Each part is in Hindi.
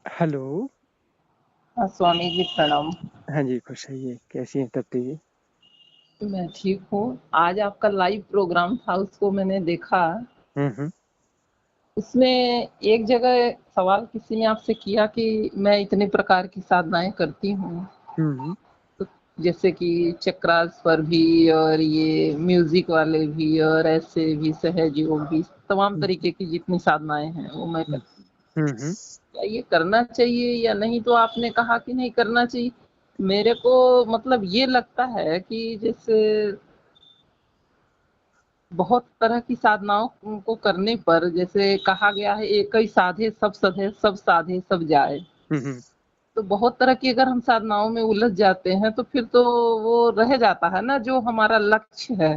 हेलो। हाँ, स्वामी जी प्रणाम। हाँ जी, खुश रहिए। कैसी हैं तृप्ति जी? मैं ठीक हूँ। आज आपका लाइव प्रोग्राम था, उसको मैंने देखा। हुँ। उसमें एक जगह सवाल किसी ने आपसे किया कि मैं इतने प्रकार की साधनाएं करती हूँ, हुँ। तो जैसे कि चक्रास्वर भी और ये म्यूजिक वाले भी और ऐसे भी सहज योग भी, तमाम हुँ, तरीके की जितनी साधनाएं हैं वो मैं हुँ। करती हूँ। हुँ। क्या ये करना चाहिए या नहीं? तो आपने कहा कि नहीं करना चाहिए। मेरे को मतलब ये लगता है कि जैसे बहुत तरह की साधनाओं को करने पर, जैसे कहा गया है, एक ही साधे सब सधे, सब साधे सब जाए। हुँ, हुँ। तो बहुत तरह की अगर हम साधनाओं में उलझ जाते हैं तो फिर तो वो रह जाता है ना जो हमारा लक्ष्य है।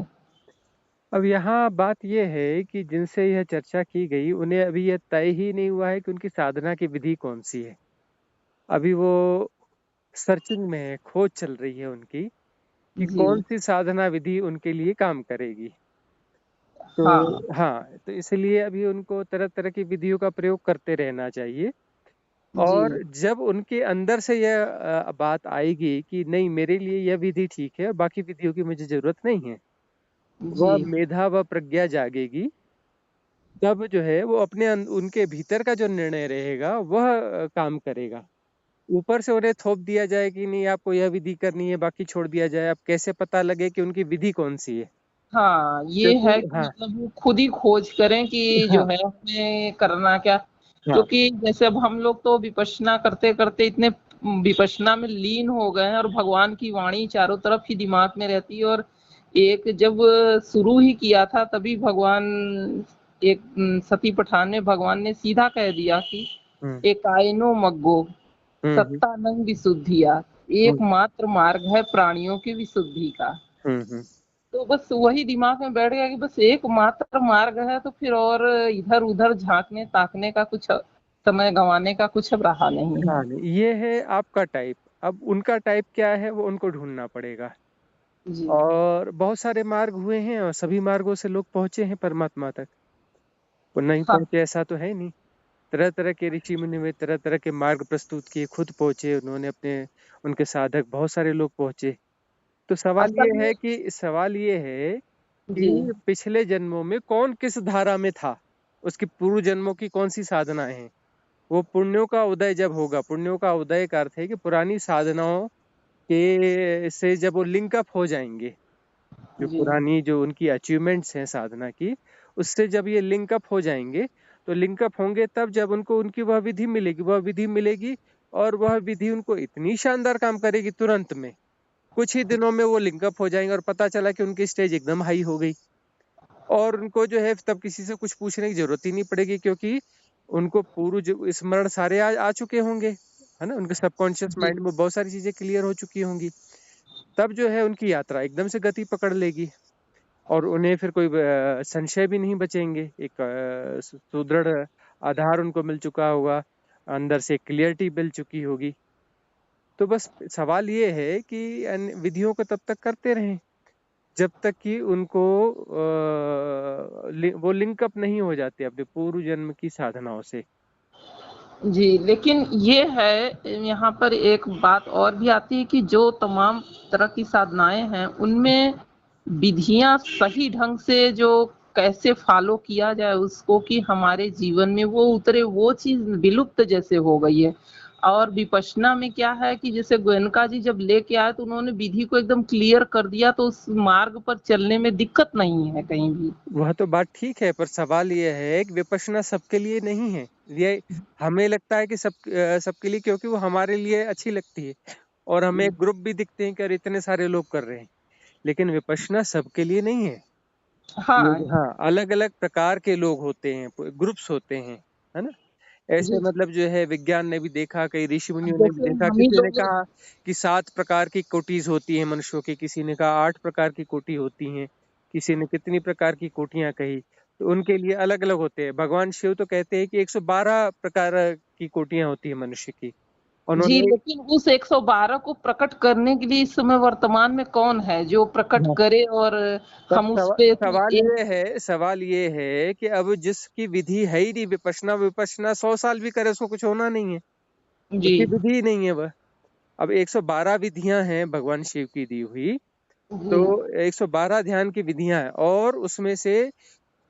अब यहाँ बात ये है कि जिनसे यह चर्चा की गई, उन्हें अभी यह तय ही नहीं हुआ है कि उनकी साधना की विधि कौन-सी है। अभी वो सर्चिंग में है, खोज चल रही है उनकी कि जी। कौन-सी साधना विधि उनके लिए काम करेगी। हाँ। तो हाँ, तो इसलिए अभी उनको तरह-तरह की विधियों का प्रयोग करते रहना चाहिए। जी। और जब उनके अंदर से यह बात आएगी कि नहीं, मेरे लिए यह विधि ठीक है, बाकी विधियों की मुझे ज़रूरत नहीं है, जी। वह मेधा व प्रज्ञा जागेगी, तब जो है वो अपने उनके भीतर का जो निर्णय रहेगा वह काम करेगा। ऊपर से उन्हें थोप दिया जाए कि नहीं, आपको यह विधि करनी है, बाकी छोड़ दिया जाए, अब कैसे पता लगे कि उनकी विधि कौन-सी है? हाँ, ये क्योंकि है कि हाँ, मतलब वो खुद ही खोज करें कि जो हाँ, है हमें करना क्या। हाँ। क्योंकि जैसे अब हम लोग तो विपश्यना करते-करते इतने विपश्यना में लीन हो गए हैं और भगवान की वाणी चारों तरफ ही दिमाग में रहती है। और एक जब शुरू ही किया था तभी भगवान, एक सती पठान में भगवान ने सीधा कह दिया कि हुँ, एकायनो मग्गो हुँ, हुँ, सत्तानंग विशुद्धिया, हुँ, एकमात्र मार्ग है प्राणियों की विशुद्धि का। हुँ, हुँ। तो बस वही दिमाग में बैठ गया कि बस एकमात्र मार्ग है, तो फिर और इधर-उधर झाँकने ताकने का कुछ, समय गँवाने का कुछ अब रहा नहीं है। हाँ, नहीं, ये है आपका टाइप। अब उनका टाइप क्या है वो उनको ढूँढना पड़ेगा। जी। और बहुत सारे मार्ग हुए हैं और सभी मार्गों से लोग पहुँचे हैं परमात्मा तक। वो नहीं हाँ। पहुँचे ऐसा तो है नहीं। तरह-तरह के ऋषि-मुनि हुए, तरह-तरह के मार्ग प्रस्तुत किए, खुद पहुँचे उन्होंने अपने, उनके साधक बहुत सारे लोग पहुँचे। तो असल में। सवाल ये है जी। कि पिछले जन्मों में कौन किस धारा में था? उसकी पूर्व जन्मों की कौन-सी साधनाएँ हैं? वो पुण्यों का उदय जब होगा, पुण्यों का उदय का अर्थ है कि पुरानी साधनाओं के से जब वो लिंक अप हो जाएँगे, जो जी। पुरानी जो उनकी अचीवमेंट्स हैं साधना की, उससे जब ये लिंक अप हो जाएँगे, तो लिंक अप होंगे तब जब उनको उनकी वह विधि मिलेगी और वह विधि उनको इतनी शानदार काम करेगी तुरंत में, कुछ ही दिनों में वो लिंक अप हो जाएँगे और पता चला कि उनकी स्टेज एकदम हाई हो गई। और उनको जो है तब किसी से कुछ पूछने की ज़रूरत ही नहीं पड़ेगी, क्योंकि उनको पूर्व जो स्मरण सारे आ आ चुके होंगे, है ना? उनके सबकॉन्शियस जी। माइंड में बहुत सारी चीज़ें क्लियर हो चुकी होंगी। तब जो है उनकी यात्रा एकदम से गति पकड़ लेगी और उन्हें फिर कोई संशय भी नहीं बचेंगे। एक सुदृढ़ आधार उनको मिल चुका होगा, अंदर से क्लियरिटी मिल चुकी होगी। तो बस सवाल ये है कि विधियों को तब तक करते रहें, जब तक कि उनको वो लिंक अप नहीं हो जाते अपने पूर्व जन्म की साधनाओं से। जी, लेकिन ये है, यहाँ पर एक बात और भी आती है कि जो तमाम तरह की साधनाएँ हैं, उनमें विधियाँ सही ढंग से जो कैसे फ़ॉलो किया जाए उसको कि हमारे जीवन में वो उतरे, वो चीज़ विलुप्त जैसे हो गई है। और विपश्यना में क्या है कि जैसे गोयनका जी जब लेके आए तो उन्होंने विधि को एकदम क्लियर कर दिया, तो उस मार्ग पर चलने में दिक्कत नहीं है कहीं भी। वह तो बात ठीक है, पर सवाल ये है कि विपश्यना सबके लिए नहीं है। ये हमें लगता है कि सबके लिए, क्योंकि वो हमारे लिए अच्छी लगती है और हमें ग्रुप भी दिखते हैं कि अरे इतने सारे लोग कर रहे हैं। लेकिन विपश्यना सबके लिए नहीं है। हाँ। लोग, हाँ, अलग-अलग प्रकार के लोग होते हैं, ग्रुप्स होते हैं, है ना? ऐसे जी। मतलब जो है विज्ञान ने भी देखा, कई ऋषि-मुनियों ने भी जैसे देखा, हम ही किसी ने लोग। कहा कि 7 प्रकार की कोटिज़ होती हैं मनुष्यों की, किसी ने कहा 8 प्रकार की कोटि होती हैं, किसी ने कितनी प्रकार की कोटियाँ कही, तो उनके लिए अलग-अलग होते हैं। भगवान शिव तो कहते हैं कि 112 प्रकार की कोटियाँ होती हैं मनुष्य की। जी, उन्होंने लेकिन उस 112 को प्रकट करने के लिए इस समय वर्तमान में कौन है जो प्रकट हाँ, करे, और पर हम उस पे एक। सवाल ये है कि अब जिसकी विधि है ही नहीं विपश्यना, 100 साल भी करे उसको कुछ होना नहीं है। जी उसकी विधि ही नहीं है वह। अब 112 विधियां हैं भगवान शिव की दी हुई, तो जी 112 ध्यान की विधियां हैं, और उसमें से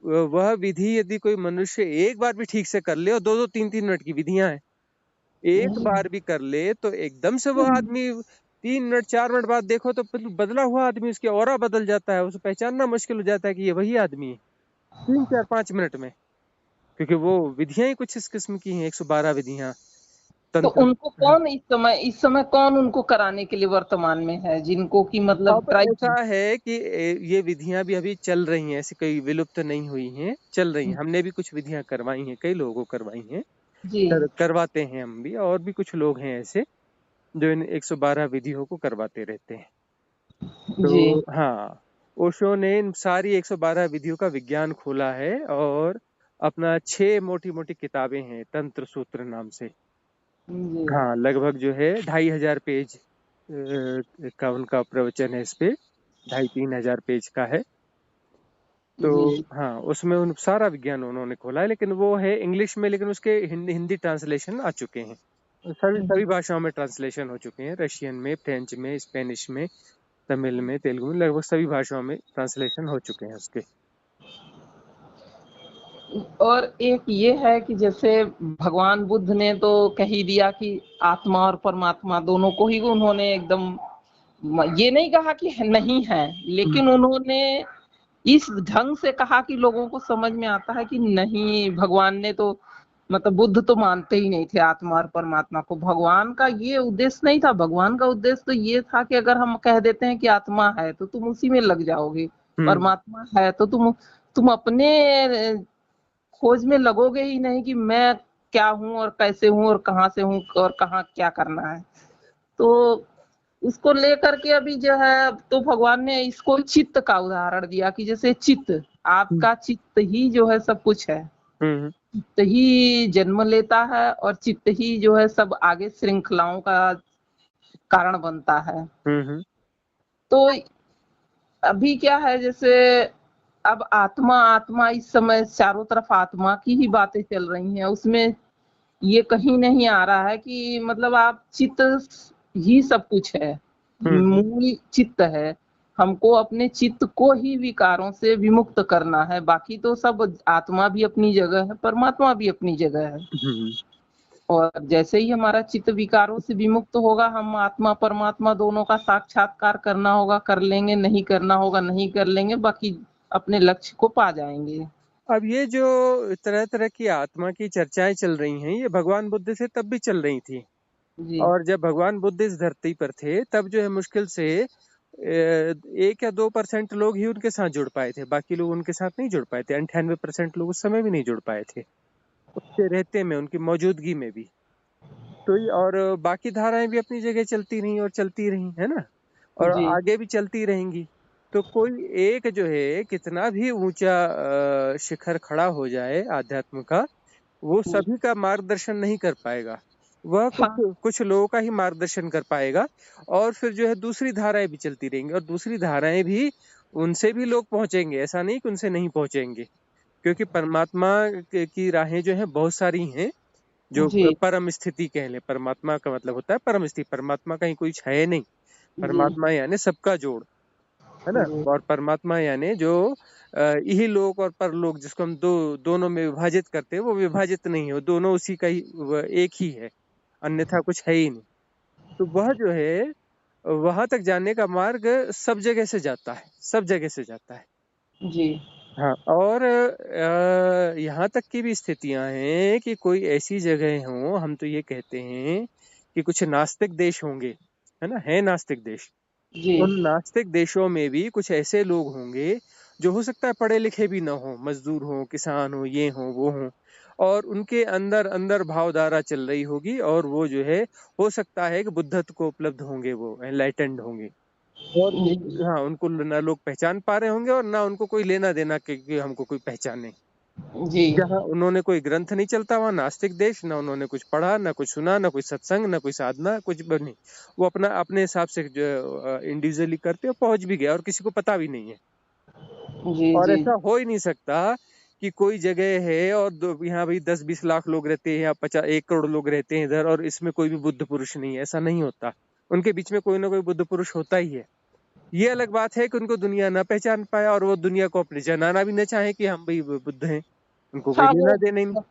वह विधि यदि कोई मनुष्य एक बार भी ठीक से कर ले, और 2-2 3-3 मिनट की विधियां हैं, एक बार भी कर ले तो एकदम से वह आदमी 3 मिनट 4 मिनट बाद देखो तो बदला हुआ आदमी, उसकी ऑरा बदल जाता है, उसे पहचानना मुश्किल हो जाता है कि ये वही आदमी है 3-4-5 मिनट में, क्योंकि वो विधियां ही कुछ इस किस्म की हैं, 112 विधियां तो तंत्र। उनको कौन इस समय कौन उनको कराने के लिए वर्तमान में है, जिनको कि मतलब अब ट्राई ऐसा है कि ये विधियां भी अभी चल रही हैं, ऐसी कोई विलुप्त नहीं हुई हैं, चल रही हैं। हमने भी कुछ विधियां करवाई हैं, कई लोगों को करवाई हैं, जी करवाते हैं हम भी, और भी कुछ लोग हैं ऐसे जो इन 112 विधियों को करवाते रहते हैं। जी तो हाँ, ओशो ने इन सारी 112 विधियों का विज्ञान खोला है, और अपना 6 मोटी मोटी किताबें हैं तंत्र सूत्र नाम से। जी हाँ, लगभग जो है 2500 पेज का उनका प्रवचन है, इस पे 2500-3000 पेज का है। तो जी हाँ, उसमें उन सारा विज्ञान उन्होंने खोला है, लेकिन वो है इंग्लिश में, लेकिन उसके हिंदी हिंदी ट्रांसलेशन आ चुके हैं, सभी सभी भाषाओं में ट्रांसलेशन हो चुके हैं, रशियन में, फ्रेंच में, स्पेनिश में, तमिल में, तेलुगु में, लगभग सभी भाषाओं में ट्रांसलेशन हो चुके हैं उसके। और एक ये है कि जैसे भगवान बुद्ध ने तो कह ही दिया कि आत्मा और परमात्मा दोनों को ही उन्होंने एकदम ये नहीं कहा कि नहीं है, लेकिन उन्होंने इस ढंग से कहा कि लोगों को समझ में आता है कि नहीं, भगवान ने तो मतलब बुद्ध तो मानते ही नहीं थे आत्मा और परमात्मा को। भगवान का ये उद्देश्य नहीं था, भगवान का उद्देश्य तो ये था कि अगर हम कह देते हैं कि आत्मा है तो तुम उसी में लग जाओगे, हम्म परमात्मा है तो तुम अपने खोज में लगोगे ही नहीं कि मैं क्या हूँ और कैसे हूँ और कहाँ से हूँ और कहाँ क्या करना है। तो उसको लेकर के अभी जो है, तो भगवान ने इसको चित्त का उदाहरण दिया कि जैसे चित्त, हम्म आपका चित्त ही जो है सब कुछ है, हम्म चित्त ही जन्म लेता है और चित्त ही जो है सब आगे श्रृंखलाओं का कारण बनता है। हम्म तो अभी क्या है, जैसे अब आत्मा आत्मा इस समय चारों तरफ आत्मा की ही बातें चल रही हैं, उसमें ये कहीं नहीं आ रहा है कि मतलब आप चित्त ही सब कुछ है, हम्म मूल चित्त है। हमको अपने चित्त को ही विकारों से विमुक्त करना है, बाकी तो सब आत्मा भी अपनी जगह है, परमात्मा भी अपनी जगह है। हम्म और जैसे ही हमारा चित्त विकारों से विमुक्त होगा, हम आत्मा परमात्मा दोनों का साक्षात्कार करना होगा कर लेंगे, नहीं करना होगा नहीं कर लेंगे, बाकी अपने लक्ष्य को पा जाएंगे। अब ये जो तरह तरह की आत्मा की चर्चाएं चल रही हैं, ये भगवान बुद्ध से तब भी चल रही थी, जी और जब भगवान बुद्ध इस धरती पर थे तब जो है मुश्किल से 1 या 2% लोग ही उनके साथ जुड़ पाए थे, बाकी लोग उनके साथ नहीं जुड़ पाए थे, 98% लोग उस समय भी नहीं जुड़ पाए थे, उनके रहते में, उनकी मौजूदगी में भी। तो और बाकी धाराएं भी अपनी जगह चलती रही और चलती रही, है ना, और जी आगे भी चलती रहेंगी। तो कोई एक जो है कितना भी ऊंचा शिखर खड़ा हो जाए आध्यात्म का, वो सभी का मार्गदर्शन नहीं कर पाएगा, वह कुछ हाँ कुछ लोगों का ही मार्गदर्शन कर पाएगा। और फिर जो है दूसरी धाराएं भी चलती रहेंगी, और दूसरी धाराएं भी, उनसे भी लोग पहुंचेंगे, ऐसा नहीं कि उनसे नहीं पहुंचेंगे, क्योंकि परमात्मा की राहें जो है बहुत सारी हैं, जो जी परम स्थिति कह लें, परमात्मा का मतलब होता है परम स्थिति, परमात्मा कहीं कोई है नहीं, जी परमात्मा यानी सबका जोड़, है ना। जी और परमात्मा यानी जो यही लोक और परलोक, जिसको हम दोनों में विभाजित करते हैं, वो विभाजित नहीं है, वो दोनों उसी का ही एक ही है, अन्यथा कुछ है ही नहीं। तो वह जो है वहां तक जाने का मार्ग सब जगह से जाता है, सब जगह से जाता है। जी हाँ, और यहाँ तक की भी स्थितियां हैं कि कोई ऐसी जगह हो, हम तो ये कहते हैं कि कुछ नास्तिक देश होंगे, है ना, है नास्तिक देश, जी उन नास्तिक देशों में भी कुछ ऐसे लोग होंगे जो हो सकता है पढ़े लिखे भी ना हो, मजदूर हो, किसान हो, ये हो वो हो, और उनके अंदर अंदर भावधारा चल रही होगी, और वो जो है हो सकता है कि बुद्धत्व को उपलब्ध होंगे, वो एनलाइटेंड होंगे, और जी हाँ, उनको ना लोग पहचान पा रहे होंगे, और ना उनको कोई लेना देना कि हमको कोई पहचाने। जी जहाँ उन्होंने कोई ग्रंथ नहीं चलता, वहाँ नास्तिक देश, ना उन्होंने कुछ पढ़ा, ना कुछ सुना, ना कोई सत्संग, ना कोई साधना, कुछ भी नहीं, वो अपना अपने हिसाब से जो इंडिविजुअली करते और पहुंच भी गया, और किसी को पता भी नहीं है। जी और जी ऐसा हो ही नहीं सकता कि कोई जगह है और यहाँ भाई 10-20 लाख लोग रहते हैं, या 1 करोड़ लोग रहते हैं इधर, और इसमें कोई भी बुद्ध पुरुष नहीं है, ऐसा नहीं होता। उनके बीच में कोई ना कोई बुद्ध पुरुष होता ही है। ये अलग बात है कि उनको दुनिया न पहचान पाया और वो दुनिया को अपने जनाना भी न चाहे कि हम भाई बुद्ध हैं, उनको कोई हाँ लेना देना ही नहीं,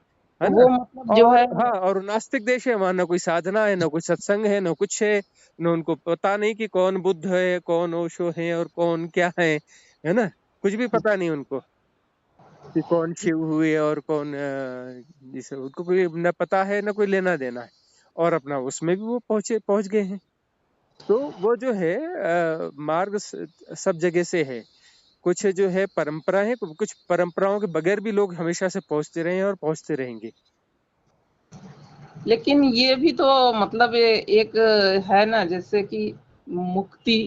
है ना। वो मतलब जो और है हाँ, और नास्तिक देश है, वहां ना कोई साधना है, ना कोई सत्संग है, ना कुछ है, न उनको पता नहीं कि कौन बुद्ध है, कौन ओशो है, और कौन क्या है ना। कुछ भी पता नहीं उनको कि कौन शिव हुए और कौन जिसे उनको कोई न पता है, न कोई लेना देना है, और अपना उसमें भी वो पहुंच गए हैं। तो वो जो है मार्ग सब जगह से है। कुछ जो है परंपरा है, कुछ परंपराओं के बगैर भी लोग हमेशा से पहुंचते रहे हैं और पहुंचते रहेंगे। लेकिन ये भी तो मतलब एक है ना, जैसे कि मुक्ति,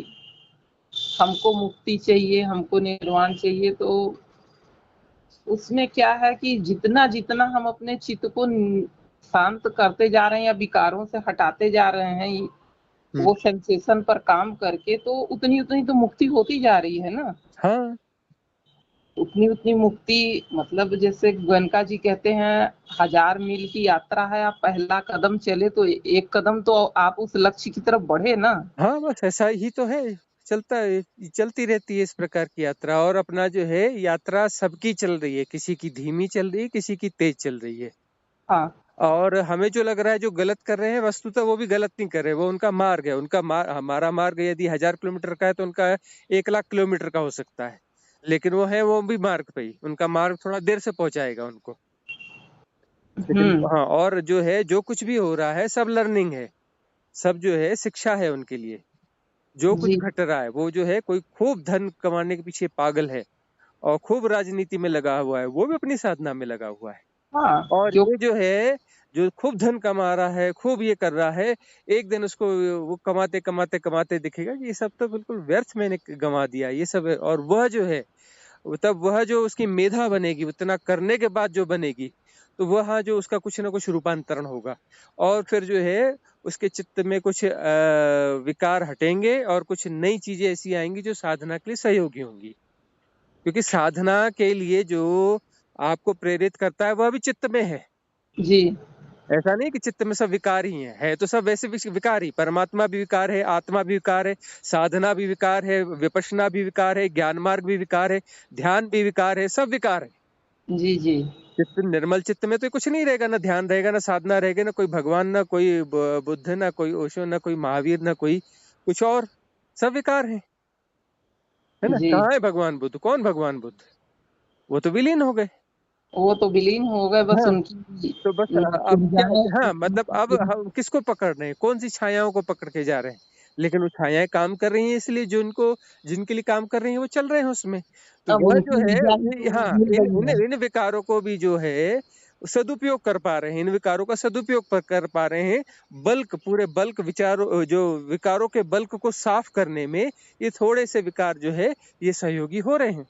हमको मुक्ति चाहिए, हमको निर्वाण चाहिए, तो उसमें क्या है कि जितना जितना हम अपने चित्त को शांत करते जा रहे हैं या विकारों से हटाते जा रहे हैं, वो सेंसेशन पर काम करके, तो उतनी उतनी तो मुक्ति होती जा रही है ना। हाँ, उतनी उतनी मुक्ति, मतलब जैसे गोयनका जी कहते हैं, 1000 मील की यात्रा है, आप पहला कदम चले तो एक कदम तो आप उस लक्ष्य की तरफ बढ़े ना। हाँ, बस ऐसा ही तो है। चलती रहती है इस प्रकार की यात्रा, और अपना जो है यात्रा सबकी चल रही है, किसी की धीमी चल रही है, किसी की तेज चल रही है। हाँ और हमें जो लग रहा है जो गलत कर रहे हैं, वस्तुतः वो भी गलत नहीं कर रहे, वो उनका मार्ग है। हमारा मार्ग यदि 1000 किलोमीटर का है तो उनका 1 लाख किलोमीटर का हो सकता है, लेकिन वो भी मार्ग पे ही, उनका मार्ग थोड़ा देर से पहुंचाएगा उनको। लेकिन हाँ, और जो है जो कुछ भी हो रहा है सब लर्निंग है, सब जो है शिक्षा है उनके लिए। जो कुछ जी घट रहा है, वो जो है कोई खूब धन कमाने के पीछे पागल है और खूब राजनीति में लगा हुआ है, वो भी अपनी साधना में लगा हुआ है। हाँ और जो ये जो है, जो खूब धन कमा रहा है, खूब ये कर रहा है, एक दिन उसको वो कमाते कमाते कमाते दिखेगा कि ये सब तो बिल्कुल व्यर्थ मैंने गंवा दिया ये सब है। और वह जो है, तब वह जो उसकी मेधा बनेगी, उतना करने के बाद जो बनेगी, तो वह जो उसका कुछ ना कुछ रूपांतरण होगा, और फिर जो है उसके चित्त में कुछ विकार हटेंगे और कुछ नई चीजें ऐसी आएंगी जो साधना के लिए सहयोगी होंगी। क्योंकि साधना के लिए जो आपको प्रेरित करता है वह भी चित्त में है। जी ऐसा नहीं कि चित्त में सब विकार ही है तो सब वैसे भी विकार ही। परमात्मा भी विकार है, आत्मा भी विकार है, साधना भी विकार है, विपश्यना भी विकार है, ज्ञान मार्ग भी विकार है, ध्यान भी विकार है, सब विकार है। जी जी चित्त निर्मल चित्त में तो कुछ नहीं रहेगा, ना ध्यान रहेगा, ना साधना रहेगा, ना कोई भगवान, ना कोई बुद्ध, ना कोई ओशो, ना कोई महावीर, ना कोई कुछ और, सब विकार है ना। जी कहाँ है भगवान बुद्ध, कौन भगवान बुद्ध, वो तो विलीन हो गए। वो तो विलीन हो गए, बस हाँ, उनकी तो बस अब क्या, ऊर्जाएं। हाँ मतलब अब हम किसको पकड़ रहे हैं, कौन सी छायाओं को पकड़ के जा रहे हैं। लेकिन वो छायाएं काम कर रही हैं, इसलिए जो उनको जिनके लिए काम कर रही हैं वो चल रहे हैं उसमें। तो अब वह उनकी जो है ऊर्जा ही तो हाँ, मिल इन रही इन है। इन विकारों को भी जो है सदुपयोग कर पा रहे हैं, इन विकारों का सदुपयोग कर पा रहे हैं। पूरे बल्क विचारों, जो विकारों के बल्क को साफ करने में ये थोड़े से विकार जो है ये सहयोगी हो रहे हैं।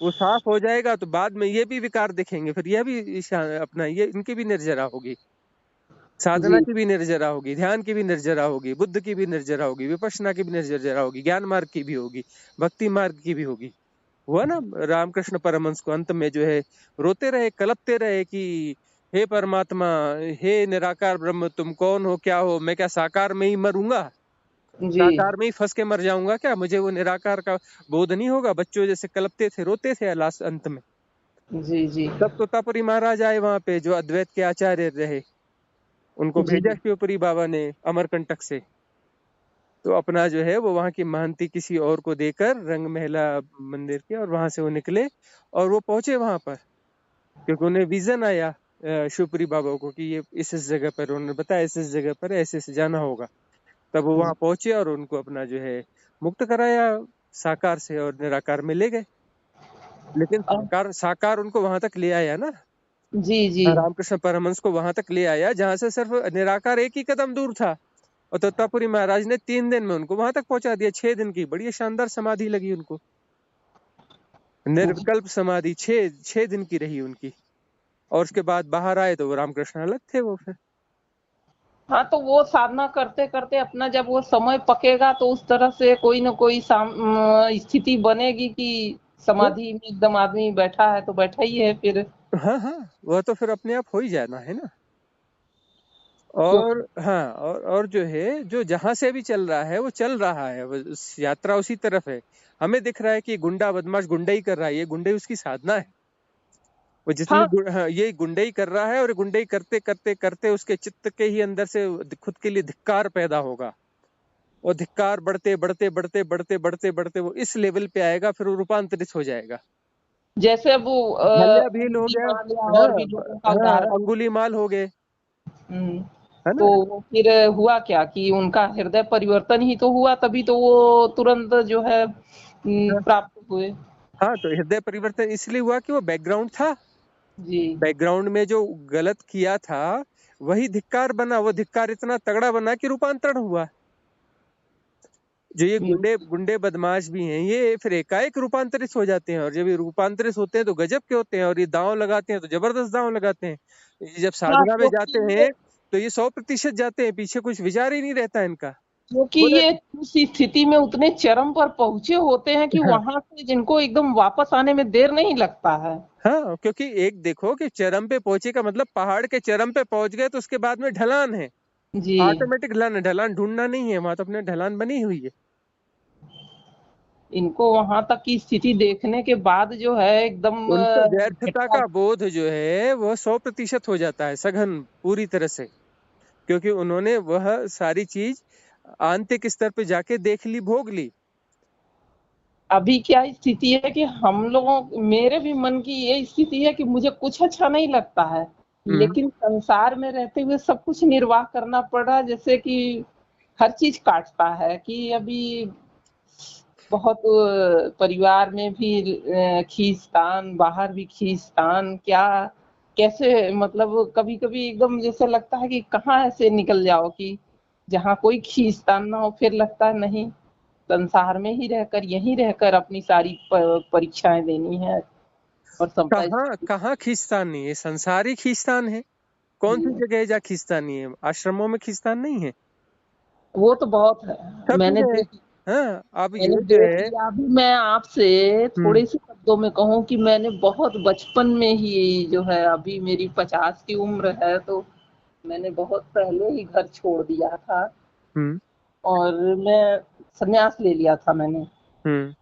वो साफ हो जाएगा तो बाद में ये भी विकार दिखेंगे, फिर यह भी अपना ये इनकी भी निर्जरा होगी, साधना जी की भी निर्जरा होगी, ध्यान की भी निर्जरा होगी, बुद्ध की भी निर्जरा होगी, विपश्यना की भी निर्जरा होगी, ज्ञान मार्ग की भी होगी, भक्ति मार्ग की भी होगी। हुआ ना, रामकृष्ण परमहंस को अंत में जो है रोते रहे, कलपते रहे कि हे परमात्मा, हे निराकार ब्रह्म, तुम कौन हो, क्या हो, मैं क्या साकार में ही मरूंगा, जी साकार में ही फंस के मर जाऊंगा क्या, मुझे वो निराकार का बोध नहीं होगा। बच्चों जैसे कलपते थे, रोते थे लास्ट अंत में। जी जी तब तोतापुरी महाराज आए वहां पे, जो अद्वैत के आचार्य रहे, उनको जी भेजा शिवपुरी बाबा ने अमरकंटक से। तो अपना जो है वो वहां की महंती किसी और को देकर रंग महला मंदिर के, और वहां से वो निकले और वो पहुंचे वहां पर, क्योंकि उन्हें विजन आया शिवपुरी बाबा को कि ये इस जगह पर, उन्होंने बताया इस जगह पर ऐसे ऐसे जाना होगा। तब वो वहां पहुंचे और उनको अपना जो है मुक्त कराया साकार से, और निराकार में ले गए। लेकिन अब साकार साकार उनको वहां तक ले आया ना, जी जी रामकृष्ण परमहंस को वहां तक ले आया जहां से सिर्फ निराकार एक ही कदम दूर था। और तोतापुरी महाराज ने 3 दिन में उनको वहां तक पहुंचा दिया। 6 दिन की बड़ी शानदार समाधि लगी उनको, निर्विकल्प समाधि 6 दिन की रही उनकी। और उसके बाद बाहर आए तो वो रामकृष्ण अलग थे वो फिर। हाँ, तो वो साधना करते करते अपना जब वो समय पकेगा तो उस तरह से कोई ना कोई स्थिति बनेगी कि तो समाधि में एकदम आदमी बैठा है तो बैठा ही है फिर। हाँ हाँ, वह तो फिर अपने आप हो ही जाना है ना। क्योंकि और हाँ, और जो है, जो जहां से भी चल रहा है वो चल रहा है, यात्रा उसी तरफ है। हमें दिख रहा है कि गुंडा बदमाश गुंडई कर रहा है, ये गुंडई उसकी साधना है। वो जितनी हाँ हाँ, ये गुंडई कर रहा है, और गुंडई करते करते करते उसके चित्त के ही अंदर से खुद के लिए धिक्कार पैदा होगा। और धिक्कार बढ़ते बढ़ते बढ़ते बढ़ते बढ़ते बढ़ते वो इस लेवल पे आएगा, फिर वो रूपांतरित हो जाएगा। जैसे अब वो भल्ला भील हो गया। अंगुलीमाल या और हाँ भी लोगों का हाँ, उदाहरण। अंगुली माल हो गए, हम्म, है तो ना। वो फिर हुआ क्या कि उनका हृदय परिवर्तन ही तो हुआ, तभी तो वो तुरंत जो है हाँ प्राप्त हुए। हाँ, तो हृदय परिवर्तन इसलिए हुआ कि वो बैकग्राउंड था। जी। बैकग्राउंड में जो गलत किया था वही धिक्कार बना, वो धिक्कार इतना तगड़ा बना कि रूपांतरण हुआ। जो ये हम्म, गुंडे गुंडे बदमाश भी हैं, ये फिर एकाएक रूपांतरित हो जाते हैं, और जब ये रूपांतरित होते हैं तो गजब के होते हैं, और ये दांव लगाते हैं तो जबरदस्त दांव लगाते हैं। ये जब हाँ साधना में क्योंकि जाते ये हैं तो ये 100% जाते हैं, पीछे कुछ विचार ही नहीं रहता इनका। क्योंकि बोले ये उस स्थिति में उतने चरम पर पहुंचे होते हैं कि हाँ वहां से जिनको एकदम वापस आने में देर नहीं लगता है। हाँ, क्योंकि एक देखो कि चरम पे पहुंचे का मतलब पहाड़ के चरम पे पहुंच गए तो उसके बाद में ढलान है। जी। ऑटोमेटिक ढलान है, ढलान ढूंढना नहीं है, वहां तो अपने ढलान बनी हुई है। इनको वहां तक की स्थिति देखने के बाद जो है एकदम उनको व्यर्थता झटका। का बोध जो है वह 100% हो जाता है, सघन पूरी तरह से। क्योंकि उन्होंने वह सारी चीज आंतरिक स्तर पे जाके देख ली, भोग ली। अभी क्या स्थिति है कि हम लोगों मेरे भी मन की ये स्थिति है कि मुझे कुछ अच्छा नहीं लगता है, हम्म लेकिन संसार में रहते हुए सब कुछ निर्वाह करना पड़ रहा है। जैसे कि हर चीज काटता है कि अभी बहुत परिवार में भी खींचतान, बाहर भी खींचतान, क्या कैसे मतलब कभी कभी एकदम जैसे लगता है कि कहाँ ऐसे निकल जाओ कि जहाँ कोई खींचतान ना हो। फिर लगता है नहीं, संसार में ही रहकर यहीं रहकर अपनी सारी परीक्षाएं देनी है और सबका। कहाँ कहाँ खींचतान नहीं है, संसारी खींचतान है। कौन सी जी, जगह है जहाँ खींचतान नहीं है? आश्रमों में खींचतान नहीं है, वो तो बहुत है। सब मैंने जगह है। देख हाँ, अब मैंने ये जो देख है। लिया। अभी मैं आपसे हम्म थोड़े से शब्दों में कहूँ कि मैंने बहुत बचपन में ही जो है, अभी मेरी 50 की उम्र है, तो मैंने बहुत पहले ही घर छोड़ दिया था हम्म और मैं संन्यास ले लिया था मैंने। हम्म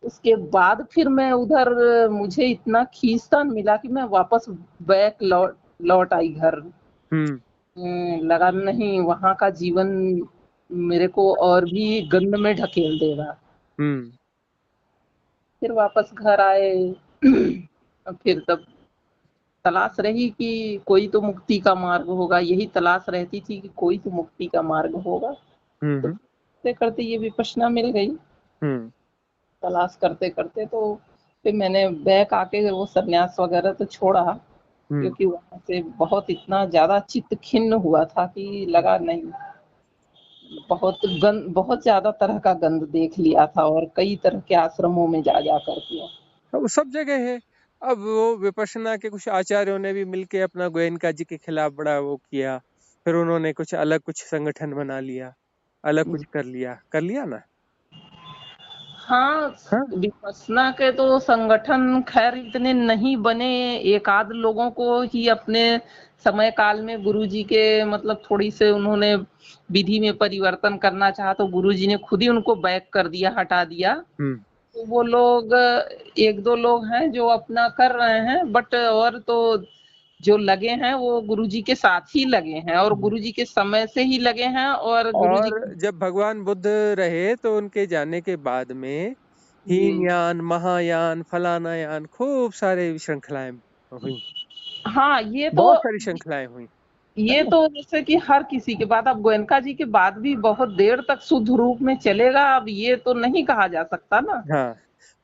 उसके बाद फिर मैं उधर मुझे इतना खींचतान मिला कि मैं वापस बैक लौट लौट आई घर। हम्म लगा नहीं वहां का जीवन मेरे को और भी गंध में ढकेल देगा। हम्म फिर वापस घर आए। फिर तब तलाश रही कि कोई तो मुक्ति का मार्ग होगा, यही तलाश रहती थी कि कोई तो मुक्ति का मार्ग होगा। तो हम्म करते करते ये विपश्यना मिल गई। हम्म तलाश करते करते तो फिर मैंने बैक आके वो सन्यास वगैरह तो छोड़ा, हम्म क्योंकि वहां से बहुत इतना ज्यादा चित्त खिन्न हुआ था कि लगा नहीं, बहुत ज्यादा तरह का गंध देख लिया था और कई तरह के आश्रमों में जा जा करके। वो सब जगह है। अब वो विपश्यना के कुछ आचार्यों ने भी मिलके अपना गोयनका जी के खिलाफ बड़ा वो किया, फिर उन्होंने कुछ अलग कुछ संगठन बना लिया, अलग कुछ कर लिया ना। हाँ, हाँ विपश्यना के तो संगठन खैर इतने नहीं बने। एक आध लोगों को ही अपने समय काल में गुरुजी के मतलब थोड़ी से उन्होंने विधि में परिवर्तन करना चाहा, तो गुरुजी ने खुद ही उनको बैक कर दिया, हटा दिया। हम्म तो वो लोग एक दो लोग हैं जो अपना कर रहे हैं, बट और तो जो लगे हैं वो गुरुजी के साथ ही लगे हैं और हम्म। गुरुजी के समय से ही लगे हैं और गुरुजी। और जब भगवान बुद्ध रहे तो उनके जाने के बाद में जी। हीनयान, महायान, फलाना यान, खूब सारे श्रृंखलाएं हुई, हाँ, ये तो बहुत सारी श्रृंखलाएं हुई, है ये ना। तो जैसे कि हर किसी के बाद, अब गोयनका जी के बाद भी बहुत देर तक शुद्ध रूप में चलेगा, अब ये तो नहीं कहा जा सकता ना। हाँ,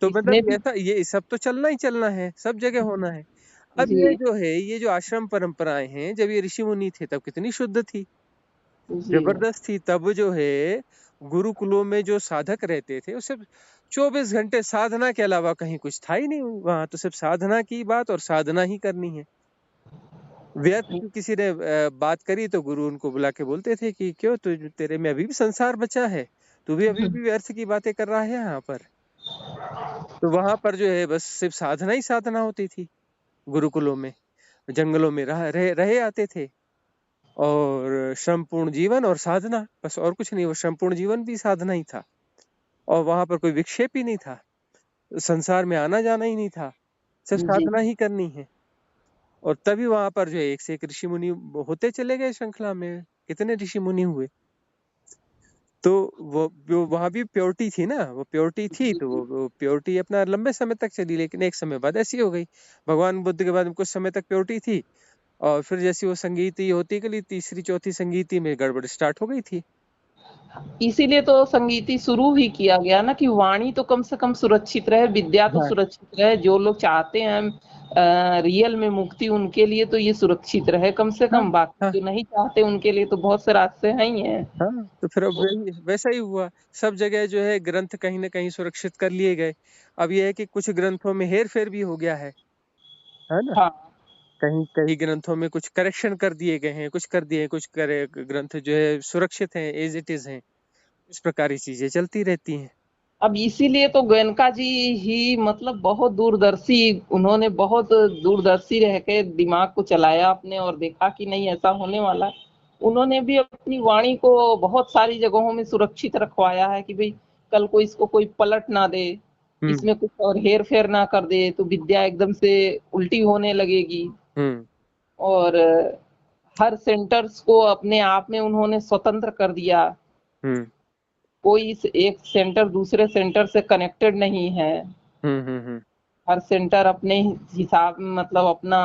तो इसमें मतलब भी। ऐसा ये सब तो चलना ही चलना है, सब जगह होना है। अब ये जी। जो है, ये जो आश्रम परंपराएं हैं, जब ये ऋषि मुनि थे तब कितनी शुद्ध थी, जी। जबरदस्त थी। तब जो है गुरुकुलों में जो साधक रहते थे वो सिर्फ 24 घंटे साधना के अलावा कहीं कुछ था ही नहीं, वहां तो सिर्फ साधना की बात और साधना ही करनी है। व्यर्थ की किसी ने बात करी तो गुरु उनको बुला के बोलते थे कि क्यों, तेरे में अभी भी संसार बचा है, तू भी अभी भी व्यर्थ की बातें कर रहा है यहाँ पर। तो वहां पर जो है बस सिर्फ साधना ही साधना होती थी। गुरुकुलों में, जंगलों में रहे आते थे। और श्रमपूर्ण जीवन और साधना, बस और कुछ नहीं। वो श्रमपूर्ण जीवन भी साधना ही था, और वहां पर कोई विक्षेप ही नहीं था, संसार में आना जाना ही नहीं था, सिर्फ जी साधना ही करनी है। और तभी वहां पर जो है एक से एक ऋषि मुनि होते चले गए श्रृंखला में, कितने ऋषि मुनि हुए। तो वो वहां भी प्योरिटी थी ना, वो प्योरिटी थी, जी तो जी वो प्योरिटी अपना लंबे समय तक चली, लेकिन एक समय बाद ऐसी हो गई। भगवान बुद्ध के बाद में कुछ समय तक प्योरिटी थी, और फिर जैसी वो संगीति होती गई, तीसरी चौथी संगीति में गड़बड़ स्टार्ट हो गई थी। इसीलिए तो संगीति शुरू ही किया गया ना, कि वाणी तो कम से कम सुरक्षित रहे, विद्या तो हाँ सुरक्षित रहे। जो लोग चाहते हैं रियल में मुक्ति, उनके लिए तो ये सुरक्षित रहे कम से हाँ कम। बाकी हाँ जो नहीं चाहते उनके लिए तो बहुत से रास्ते हैं ही हैं। हाँ। तो फिर अब वैसा ही हुआ। सब जगह जो है ग्रंथ कहीं ना कहीं सुरक्षित कर लिए गए। अब ये है कि कुछ ग्रंथों में हेर फेर भी हो गया है ना। हाँ कहीं कहीं ग्रंथों में कुछ करेक्शन कर दिए गए हैं, कुछ कर दिए, कुछ करे ग्रंथ जो है सुरक्षित हैं, एज इट इज हैं। इस प्रकार की चीजें चलती रहती हैं। अब इसीलिए तो गोयनका जी ही मतलब बहुत दूरदर्शी, उन्होंने बहुत दूरदर्शी रह के दिमाग को चलाया अपने, और देखा कि नहीं ऐसा होने वाला है। उन्होंने भी अपनी वाणी को बहुत सारी जगहों में सुरक्षित रखवाया है कि भाई कल को इसको कोई पलट ना दे, हम्म इसमें कुछ और हेर फेर ना कर दे तो विद्या एकदम से उल्टी होने लगेगी। हम्म और हर सेंटर्स को अपने आप में उन्होंने स्वतंत्र कर दिया। हम्म कोई इस एक सेंटर दूसरे सेंटर से कनेक्टेड नहीं है। हम्म। हर सेंटर अपने हिसाब मतलब अपना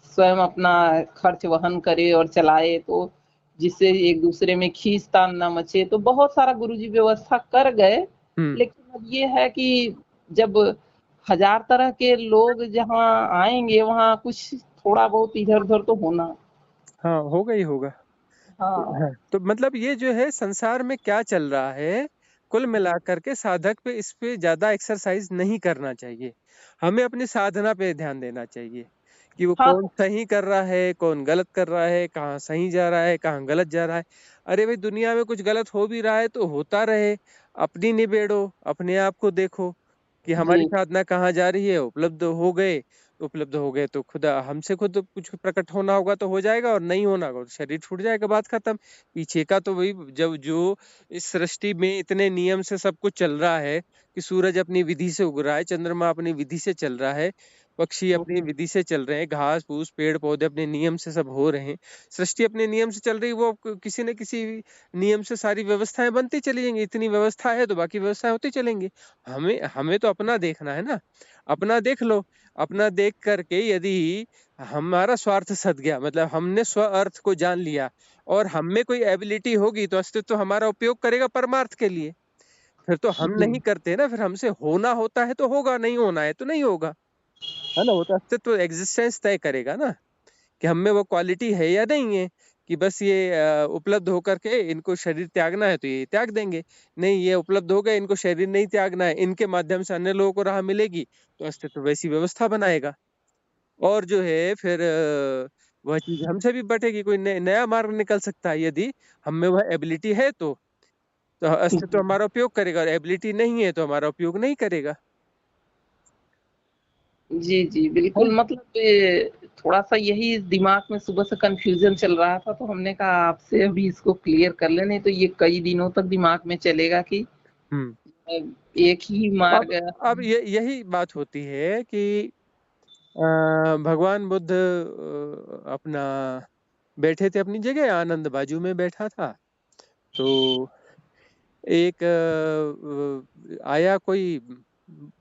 स्वयं अपना खर्च वहन करे और चलाए, तो जिससे एक दूसरे में खींचतान ना मचे। तो बहुत सारा गुरुजी व्यवस्था कर गए। हम्म। लेकिन अब ये है कि जब हजार तरह के लोग जहाँ आएंगे, वहाँ कुछ थोड़ा बहुत इधर उधर तो होना। हाँ, होगा ही होगा। हाँ, हाँ तो मतलब ये जो है संसार में क्या चल रहा है, कुल मिलाकर के साधक पे इस पे ज्यादा एक्सरसाइज नहीं करना चाहिए। हमें अपनी साधना पे ध्यान देना चाहिए कि वो हाँ कौन सही कर रहा है, कौन गलत कर रहा है, कहाँ सही जा रहा है, कहाँ गलत जा रहा है। अरे भाई, दुनिया में कुछ गलत हो भी रहा है तो होता रहे, अपनी निबेड़ो, अपने आप को देखो कि हमारी जी साधना कहाँ जा रही है। उपलब्ध हो गए तो खुदा हमसे खुद कुछ प्रकट होना होगा तो हो जाएगा, और नहीं होना होगा तो शरीर छूट जाएगा, बात खत्म। पीछे का तो वही, जब जो इस सृष्टि में इतने नियम से सब कुछ चल रहा है कि सूरज अपनी विधि से उग रहा है, चंद्रमा अपनी विधि से चल रहा है, पक्षी अपनी विधि से चल रहे हैं, घास फूस पेड़ पौधे अपने नियम से सब हो रहे हैं, सृष्टि अपने नियम से चल रही है। वो किसी न किसी नियम से सारी व्यवस्थाएं बनती चली जाएंगी। इतनी व्यवस्था है तो बाकी व्यवस्थाएं होती चलेंगी। हमें हमें तो अपना देखना है ना। अपना देख लो। अपना देख करके यदि हमारा स्वार्थ सद गया, मतलब हमने स्व अर्थ को जान लिया, और हम में कोई एबिलिटी होगी तो अस्तित्व हमारा उपयोग करेगा परमार्थ के लिए। फिर तो हम जी नहीं करते ना, फिर हमसे होना होता है तो होगा, नहीं होना है तो नहीं होगा, है ना। वो तो अस्तित्व एग्जिस्टेंस तय करेगा ना कि हम में वो क्वालिटी है या नहीं है। कि बस ये उपलब्ध होकर के इनको शरीर त्यागना है तो ये त्याग देंगे, नहीं ये उपलब्ध हो गए, इनको शरीर नहीं त्यागना है, इनके माध्यम से अन्य लोगों को राह मिलेगी, तो अस्तित्व वैसी व्यवस्था बनाएगा। और जो है फिर वह चीज हमसे भी बटेगी, कोई नया मार्ग निकल सकता है यदि हम में वह एबिलिटी है तो अस्तित्व हमारा उपयोग करेगा, और एबिलिटी नहीं है तो हमारा उपयोग नहीं करेगा। जी जी है बिल्कुल। ना? मतलब ये थोड़ा सा यही दिमाग में सुबह से कंफ्यूजन चल रहा था, तो हमने कहा आपसे अभी इसको क्लियर कर ले, नहीं तो ये कई दिनों तक दिमाग में चलेगा कि हम्म। एक ही मार्ग है। अब ये यही बात होती है कि भगवान बुद्ध अपना बैठे थे अपनी जगह, आनंद बाजू में बैठा था। तो एक आया कोई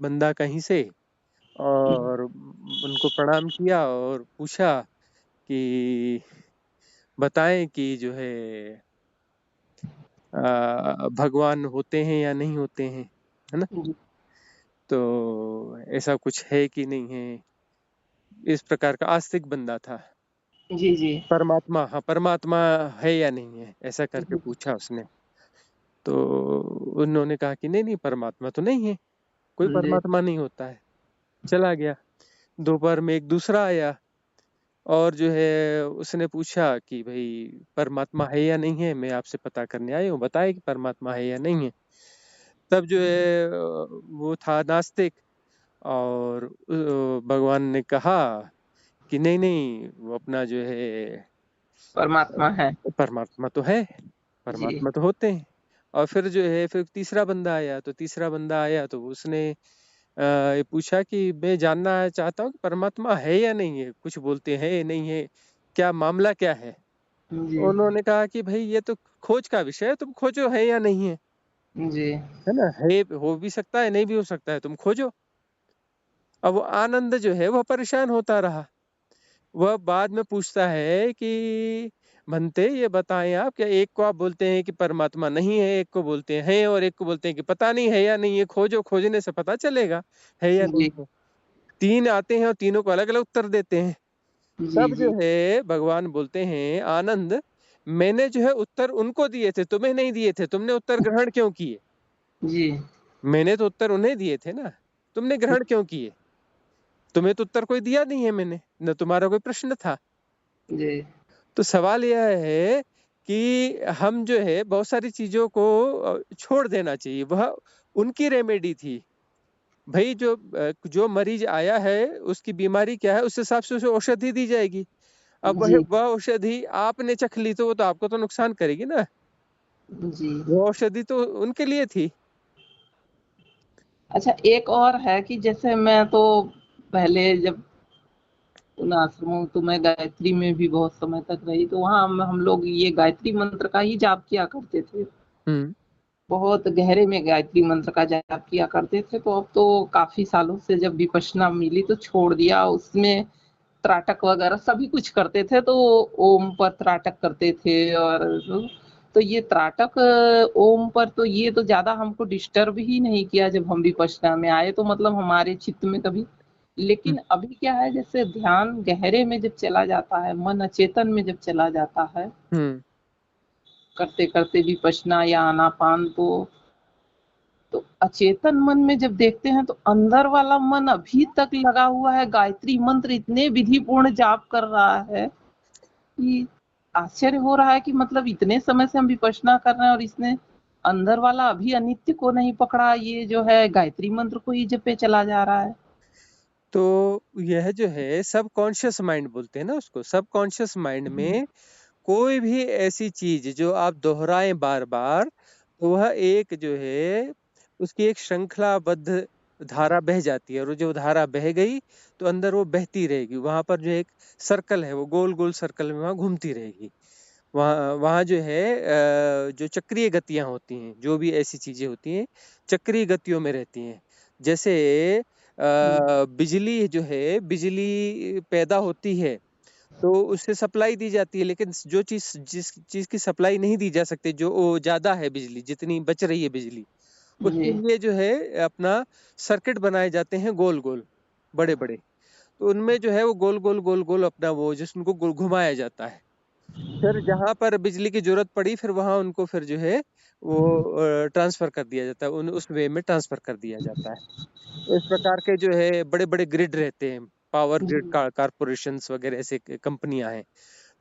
बंदा कहीं से, और उनको प्रणाम किया और पूछा कि बताएं कि जो है भगवान होते हैं या नहीं होते हैं, है ना। जी तो ऐसा कुछ है कि नहीं है, इस प्रकार का आस्तिक बंदा था। जी जी परमात्मा, हाँ परमात्मा है या नहीं है, ऐसा करके जी पूछा उसने। तो उन्होंने कहा कि नहीं नहीं, परमात्मा तो नहीं है, कोई जी परमात्मा नहीं होता है। चला गया। दोपहर में एक दूसरा आया, और जो है उसने पूछा कि भाई परमात्मा है या नहीं है, मैं आपसे पता करने आया हूँ, बताए कि परमात्मा है या नहीं है। तब जो है वो था नास्तिक, और भगवान ने कहा कि नहीं नहीं वो अपना जो है परमात्मा है। परमात्मा तो है, जी परमात्मा तो होते हैं। और फिर जो है फिर तीसरा बंदा आया, तो तीसरा बंदा आया तो उसने ये पूछा कि मैं जानना चाहता हूँ कि परमात्मा है या नहीं है, कुछ बोलते हैं या नहीं है, क्या मामला क्या है। जी उन्होंने कहा कि भाई ये तो खोज का विषय है, तुम खोजो है या नहीं है। जी है ना, है, हो भी सकता है नहीं भी हो सकता है, तुम खोजो। अब वो आनंद जो है वह परेशान होता रहा। वह बाद में पूछता है कि भंते ये बताएं आप, क्या एक को आप बोलते हैं कि परमात्मा नहीं है, एक को बोलते हैं है, और एक को बोलते हैं कि पता नहीं है या नहीं है, खोजो, खोजने से पता चलेगा है या नहीं जी है। तीन आते हैं और तीनों को अलग अलग उत्तर देते हैं। जी तब जो जी है भगवान बोलते हैं, आनंद मैंने जो है उत्तर उनको दिए थे, तुम्हें नहीं दिए थे, तुमने उत्तर ग्रहण क्यों किए। जी मैंने तो उत्तर उन्हें दिए थे ना, तुमने ग्रहण क्यों किए। तुम्हें तो उत्तर कोई दिया नहीं है मैंने, न तुम्हारा कोई प्रश्न था। जी तो सवाल यह है कि हम जो है बहुत सारी चीजों को छोड़ देना चाहिए, वह उनकी रेमेडी थी। भाई जो मरीज आया है उसकी बीमारी क्या है, उस हिसाब से उसे औषधि दी जाएगी। अब वह जी वह औषधि आपने चख ली तो वो तो आपको तो नुकसान करेगी ना। जी। वो औषधि तो उनके लिए थी। अच्छा, एक और है कि जैसे मैं तो पहले जब उन आश्रमों तो मैं गायत्री में भी बहुत समय तक रही, तो वहाँ हम लोग ये गायत्री मंत्र का ही जाप किया करते थे। हम्म बहुत गहरे में गायत्री मंत्र का जाप किया करते थे। तो अब तो काफी सालों से जब विपश्यना मिली तो छोड़ दिया। उसमें त्राटक वगैरह सभी कुछ करते थे, तो ओम पर त्राटक करते थे। और तो ये त्राटक ओम पर तो ये तो ज्यादा हमको डिस्टर्ब ही नहीं किया जब हम विपश्यना में आए, तो मतलब हमारे चित्त में कभी। हम्म लेकिन अभी क्या है, जैसे ध्यान गहरे में जब चला जाता है, मन अचेतन में जब चला जाता है, हम्म। करते करते विपश्यना या आनापान, तो अचेतन मन में जब देखते हैं तो अंदर वाला मन अभी तक लगा हुआ है, गायत्री मंत्र इतने विधि पूर्ण जाप कर रहा है कि आश्चर्य हो रहा है कि मतलब इतने समय से हम विपश्यना कर रहे हैं और इसने अंदर वाला अभी अनित्य को नहीं पकड़ा, ये जो है गायत्री मंत्र को ही जपे चला जा रहा है। तो यह जो है सब कॉन्शियस माइंड बोलते हैं ना उसको, सब कॉन्शियस माइंड में कोई भी ऐसी चीज जो आप दोहराएं बार बार, तो वह एक जो है उसकी एक श्रृंखलाबद्ध धारा बह जाती है, और जो धारा बह गई तो अंदर वो बहती रहेगी। वहां पर जो एक सर्कल है वो गोल गोल सर्कल में वहां घूमती रहेगी। वहाँ वहाँ जो है जो चक्रीय गतियां होती हैं, जो भी ऐसी चीजें होती हैं चक्रीय गतियों में रहती हैं। जैसे बिजली जो है, बिजली पैदा होती है तो उससे सप्लाई दी जाती है, लेकिन जिस चीज की सप्लाई नहीं दी जा सकती, जो वो ज्यादा है बिजली, जितनी बच रही है बिजली, उसके जी लिए जो है अपना सर्किट बनाए जाते हैं गोल गोल, बड़े बड़े। तो उनमें जो है वो गोल गोल अपना वो जिसको घुमाया जाता है। फिर जहां पर बिजली की जरूरत पड़ी फिर वहां उनको फिर जो है वो ट्रांसफर कर दिया जाता है, उन उस वे में ट्रांसफर कर दिया जाता है। तो इस प्रकार के जो है बड़े बड़े ग्रिड रहते हैं, पावर ग्रिड जी कारपोरेशन वगैरह ऐसे कंपनियां हैं।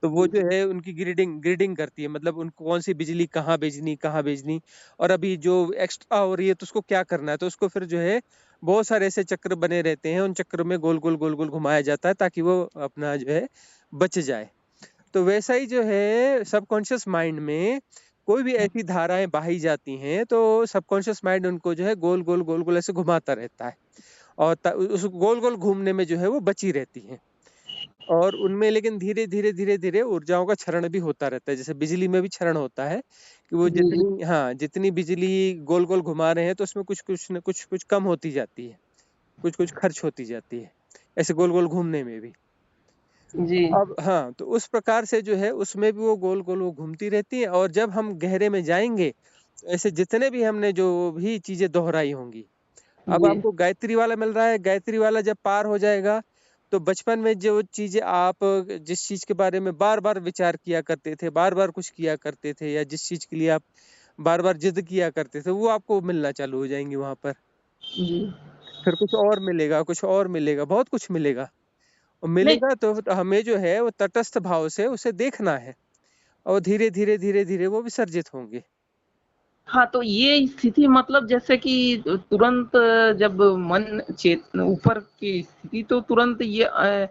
तो वो जो है उनकी ग्रिडिंग ग्रिडिंग करती है, मतलब उनको कौन सी बिजली कहाँ भेजनी, और अभी जो एक्स्ट्रा हो रही है तो उसको क्या करना है। तो उसको फिर जो है बहुत सारे ऐसे चक्र बने रहते हैं, उन चक्र में गोल गोल घुमाया जाता है ताकि वो अपना जो है बच जाए। तो वैसा ही जो है सबकॉन्शियस माइंड में कोई भी ऐसी धाराएं बहाई जाती हैं तो सबकॉन्शियस माइंड उनको जो है गोल गोल ऐसे घुमाता रहता है, और उस गोल गोल घूमने में जो है वो बची रहती हैं। और उनमें लेकिन धीरे धीरे ऊर्जाओं का क्षरण भी होता रहता है, जैसे बिजली में भी क्षरण होता है कि वो जी जी जितनी बिजली गोल गोल घुमा रहे हैं तो उसमें कुछ कुछ न कुछ कम होती जाती है, कुछ कुछ खर्च होती जाती है, ऐसे गोल गोल घूमने में भी। जी अब हाँ, तो उस प्रकार से जो है उसमें भी वो गोल गोल वो घूमती रहती है। और जब हम गहरे में जाएंगे तो ऐसे जितने भी हमने जो भी चीजें दोहराई होंगी, अब जी आपको गायत्री वाला मिल रहा है, गायत्री वाला जब पार हो जाएगा तो बचपन में जो चीजें आप जिस चीज के बारे में बार बार विचार किया करते थे, बार बार कुछ किया करते थे, या जिस चीज के लिए आप बार बार जिद किया करते थे, वो आपको मिलना चालू हो जाएंगी वहां पर। जी फिर कुछ और मिलेगा, कुछ और मिलेगा, बहुत कुछ मिलेगा। और नहीं, मिलेगा तो हमें जो है वो तटस्थ भाव से उसे देखना है, और धीरे धीरे वो विसर्जित होंगे। हाँ, तो ये स्थिति मतलब जैसे कि तुरंत जब मन चेत ऊपर की स्थिति तो तुरंत ये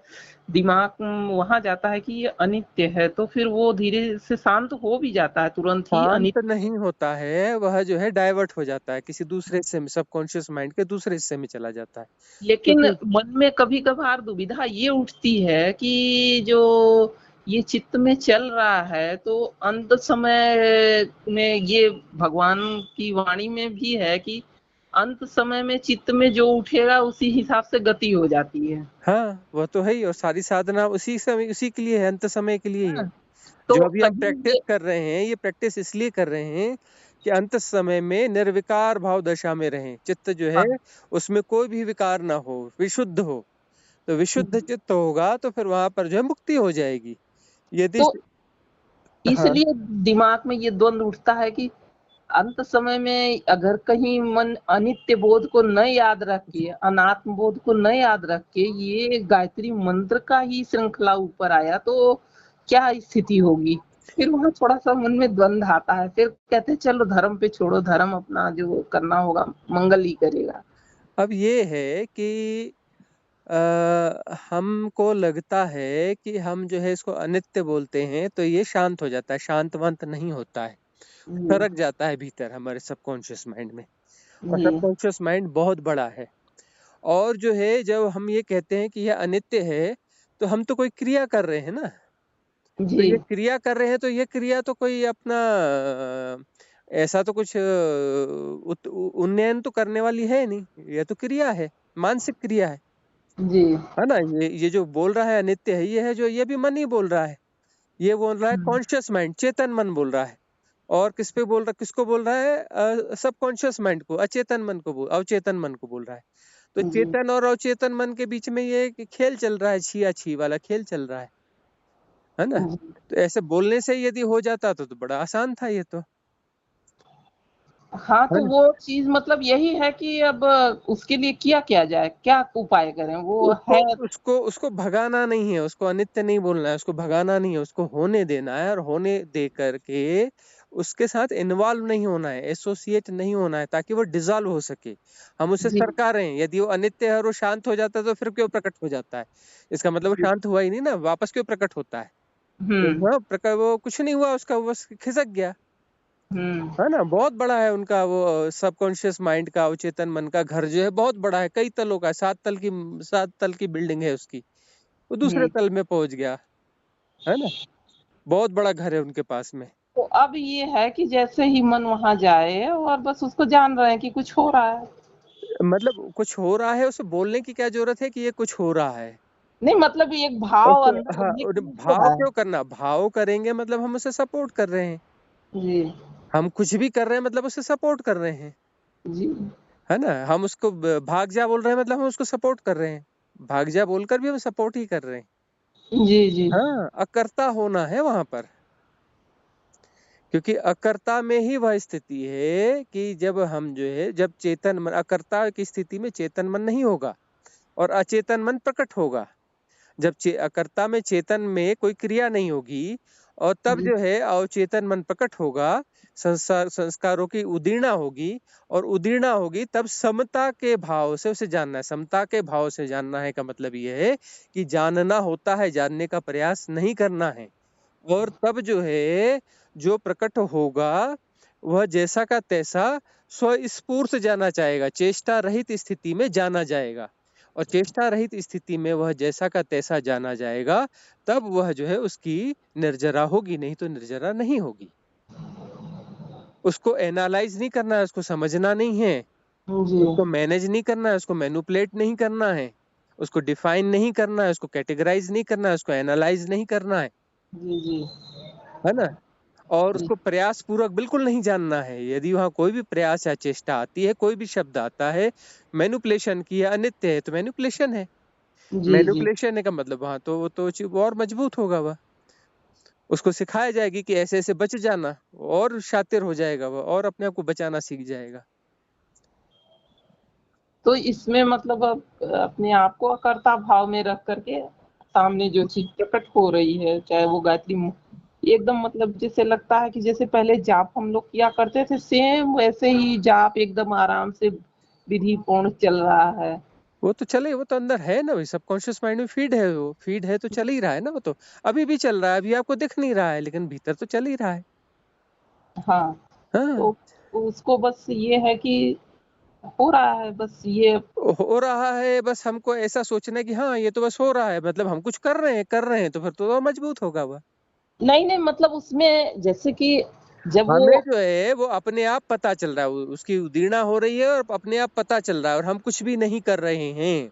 दिमाग वहाँ जाता है कि ये अनित्य है, तो फिर वो धीरे से शांत हो भी जाता है तुरंत ही शांत नहीं होता है, वह जो है डाइवर्ट हो जाता है किसी दूसरे हिस्से में, सबकॉन्शियस माइंड के दूसरे हिस्से में चला जाता है। लेकिन क्योंकि मन में कभी-कभार दुविधा ये उठती है कि जो ये चित्त में चल रहा है, तो अंत समय में ये भगवान की वाणी में भी है कि अंत समय में चित्त में जो उठेगा उसी हिसाब से गति हो जाती है। हाँ, वह तो है ही, और सारी साधना उसी समय उसी के लिए है, अंत समय के लिए ही है। हाँ, तो जो अभी हम कहीं प्रैक्टिस ये कर रहे हैं, ये प्रैक्टिस इसलिए कर रहे हैं कि अंत समय में निर्विकार भाव दशा में रहें। चित्त जो है हाँ, उसमें कोई भी विकार ना हो, विशुद्ध हो। तो विशुद्ध चित्त होगा तो फिर वहां पर जो है मुक्ति हो जाएगी। यदि तो हाँ, इसलिए दिमाग में ये द्वंद उठता है कि अंत समय में अगर कहीं मन अनित्य बोध को न याद रख के, अनात्म बोध को न याद रख के ये गायत्री मंत्र का ही श्रृंखला ऊपर आया तो क्या स्थिति होगी? फिर वहां थोड़ा सा मन में द्वंद आता है, फिर कहते हैं चलो धर्म पे छोड़ो, धर्म अपना जो करना होगा मंगल ही करेगा। अब ये है कि हमको लगता है कि हम जो है इसको अनित्य बोलते हैं तो ये शांत हो जाता है, शांतवंत नहीं होता है, जी, सरक जाता है भीतर हमारे सबकॉन्शियस माइंड में। और जी, सबकॉन्शियस माइंड बहुत बड़ा है। और जो है जब हम ये कहते हैं कि यह अनित्य है, तो हम तो कोई क्रिया कर रहे हैं ना। तो जी, ये क्रिया कर रहे हैं तो ये क्रिया तो कोई अपना ऐसा तो कुछ उन्नयन तो करने वाली है नहीं, यह तो क्रिया है, मानसिक क्रिया जी, है ना। ये जो बोल रहा है अनित्य है, ये है जो ये भी मन ही बोल रहा है। ये बोल रहा है हम्म, कॉन्शियस माइंड, चेतन मन बोल रहा है। और किस पे बोल रहा, किसको बोल रहा है? सबकॉन्शियस माइंड को, अचेतन मन को अवचेतन मन को बोल रहा है। तो जी। चेतन और अवचेतन मन के बीच में ये एक खेल चल रहा है, छिया छी वाला खेल चल रहा है ना। जी। तो ऐसे बोलने से यदि हो जाता तो बड़ा आसान था ये तो, हाँ, है तो ना। वो चीज़ मतलब यही है कि अब उसके लिए किया जाए? क्या उपाय करें? वो उसको है। उसको उसको भगाना नहीं है, उसको अनित्य नहीं बोलना है, उसको भगाना नहीं है, उसको होने देना है। और होने दे करके उसके साथ इन्वॉल्व नहीं होना है, एसोसिएट नहीं होना है, ताकि वो डिसॉल्व हो सके। हम उसे जी, सरका रहे हैं। यदि वो अनित्य है और वो शांत हो जाता है तो फिर क्यों प्रकट हो जाता है? इसका मतलब वो जी। शांत हुआ ही नहीं ना, वापस क्यों प्रकट होता है? हुँ, तो वह प्रकट, वो कुछ नहीं हुआ उसका, वो बस खिसक गया, हुँ, है ना। बहुत बड़ा है उनका वो सबकॉन्शियस माइंड का, अवचेतन मन का घर जो है बहुत बड़ा है, कई तलों का, 7 तल की बिल्डिंग है उसकी। वो दूसरे हुँ। तल में पहुंच गया, है ना। बहुत बड़ा घर है उनके पास में। तो अब ये है कि जैसे ही मन वहाँ जाए और बस उसको जान रहे हैं कि कुछ हो रहा है। मतलब कुछ हो रहा है, उसे बोलने की क्या जरूरत है कि ये कुछ हो रहा है? नहीं मतलब एक और भाव अंदर हाँ, उदित और हो भाव रहा है। क्यों करना? भाव करेंगे मतलब हम उसे सपोर्ट कर रहे हैं। जी, हम कुछ भी कर रहे हैं मतलब उसे सपोर्ट कर रहे हैं, जी, है ना। हम उसको भाग जा बोल रहे हैं मतलब हम उसको सपोर्ट कर रहे हैं। भाग जा बोलकर भी हम सपोर्ट ही कर रहे हैं। जी, जी, हाँ, अकर्ता होना है वहां पर। क्योंकि अकर्ता में ही वह स्थिति है कि जब हम जो है, जब चेतन मन, अकर्ता की स्थिति में चेतन मन नहीं होगा और अचेतन मन प्रकट होगा। जब अकर्ता में, चेतन में कोई क्रिया नहीं होगी, और तब जी, जो है अवचेतन मन प्रकट होगा, संस्कारों की उदीर्णा होगी। और उदीर्णा होगी तब समता के भाव से उसे जानना है। समता के भाव से जानना है का मतलब यह है कि जानना होता है, जानने का प्रयास नहीं करना है। और तब जो है, जो प्रकट होगा वह जैसा का तैसा स्वस्फूर्त जाना चाहेगा, चेष्टा रहित स्थिति में जाना जाएगा। और चेष्टा रहित स्थिति में वह जैसा का तैसा जाना जाएगा, तब वह जो है उसकी निर्जरा होगी, नहीं तो निर्जरा नहीं होगी। उसको एनालाइज नहीं करना है, उसको समझना नहीं है, जी, उसको मैनेज नहीं करना है, उसको मैनुपुलेट नहीं करना है, उसको डिफाइन नहीं करना है, उसको कैटेगराइज नहीं करना है, उसको एनालाइज नहीं करना जी, जी, है ना। और जी, उसको प्रयास पूर्वक बिल्कुल नहीं जानना है। यदि वहां कोई भी प्रयास या चेष्टा आती है, कोई भी शब्द आता है मैनुपुलेशन की, या अनित्य है तो मैनुपुलेशन है। जी, जी। मैनुपुलेशन है का मतलब वहां तो वो तो और मजबूत होगा वह। उसको सिखाया जाएगी कि ऐसे ऐसे बच जाना, और शातिर हो जाएगा वह, और अपने आप को बचाना सीख जाएगा। तो इसमें मतलब अब अपने आप को अकर्ता भाव में रख करके सामने जो चीज़ प्रकट हो रही है, चाहे वो गायत्री एकदम मतलब जैसे लगता है कि जैसे पहले जाप हम लोग किया करते थे, सेम वैसे ही जाप एकदम आराम से विधि पूर्ण चल रहा है। वो तो चले, वो तो अंदर है ना, सबकॉन्शियस माइंड में फीड है, वो फीड है तो चल ही रहा है ना, वो तो अभी भी चल रहा है, अभी आपको दिख नहीं रहा है लेकिन भीतर तो चल ही रहा है। हाँ, हाँ, तो उसको बस ये है कि हो रहा है बस ये। हो रहा है, बस हमको ऐसा सोचना है कि हाँ ये तो बस हो रहा है, मतलब हम कुछ कर रहे हैं तो फिर तो और मजबूत होगा वह। नहीं नहीं, मतलब उसमें जैसे कि जब वो। हमें जो है वो अपने आप पता चल रहा है, उसकी उदीर्णा हो रही है और अपने आप पता चल रहा है, और हम कुछ भी नहीं कर रहे हैं।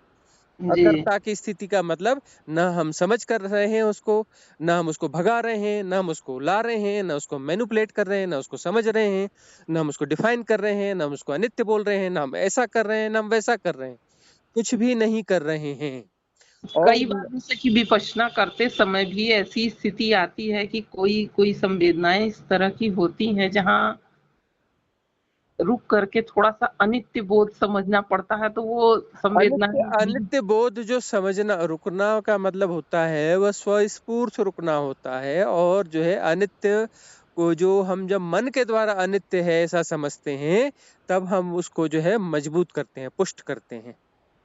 जी अकर्ता की स्थिति का मतलब, न हम समझ कर रहे हैं उसको, न हम उसको भगा रहे हैं, न हम उसको ला रहे हैं, न उसको मैनिपुलेट कर रहे हैं, न उसको समझ रहे हैं, न हम उसको डिफाइन कर रहे हैं, न हम उसको अनित्य बोल रहे हैं, न हम ऐसा कर रहे हैं, न हम वैसा कर रहे हैं, कुछ भी नहीं कर रहे हैं। और कई बार जैसे कि विपश्यना करते समय भी ऐसी स्थिति आती है कि कोई कोई संवेदनाएं इस तरह की होती हैं जहां रुक करके थोड़ा सा अनित्य बोध समझना पड़ता है, तो वो अनित्य संवेदनाएं भी। अनित्य बोध जो समझना, रुकना का मतलब होता है वह स्वस्फूर्त रुकना होता है, और जो है अनित्य को जो हम जब मन के द्वारा अनित्य है ऐसा समझते हैं, तब हम उसको जो है मजबूत करते हैं, पुष्ट करते हैं।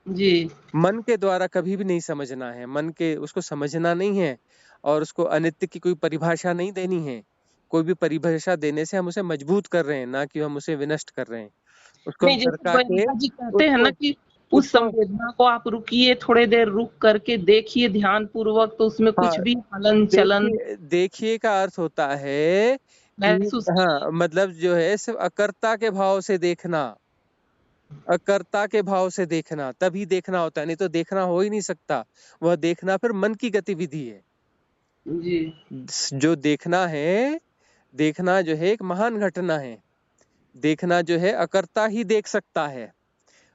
जी मन के द्वारा कभी भी नहीं समझना है, मन के उसको समझना नहीं है, और उसको अनित्य की कोई परिभाषा नहीं देनी है। कोई भी परिभाषा देने से हम उसे मजबूत कर रहे हैं, ना कि हम उसे विनष्ट कर रहे हैं। उसको हम नहीं, जैसे सरका के गोयनका जी कहते हैं ना उसको कि उस उसको संवेदना को आप रुकिए, थोड़े देर रुक करके देखिए ध्यान पूर्वक, तो उसमें हाँ, कुछ भी हलन चलन देखिए देखिए का अर्थ होता है कि महसूस। हाँ, मतलब जो है सिर्फ अकर्ता के भाव से देखना, अकर्ता के भाव से देखना, तभी देखना होता है, नहीं तो देखना हो ही नहीं सकता। वह देखना फिर मन की गतिविधि है। जी जो देखना है, देखना जो है एक महान घटना है। देखना जो है अकर्ता ही देख सकता है।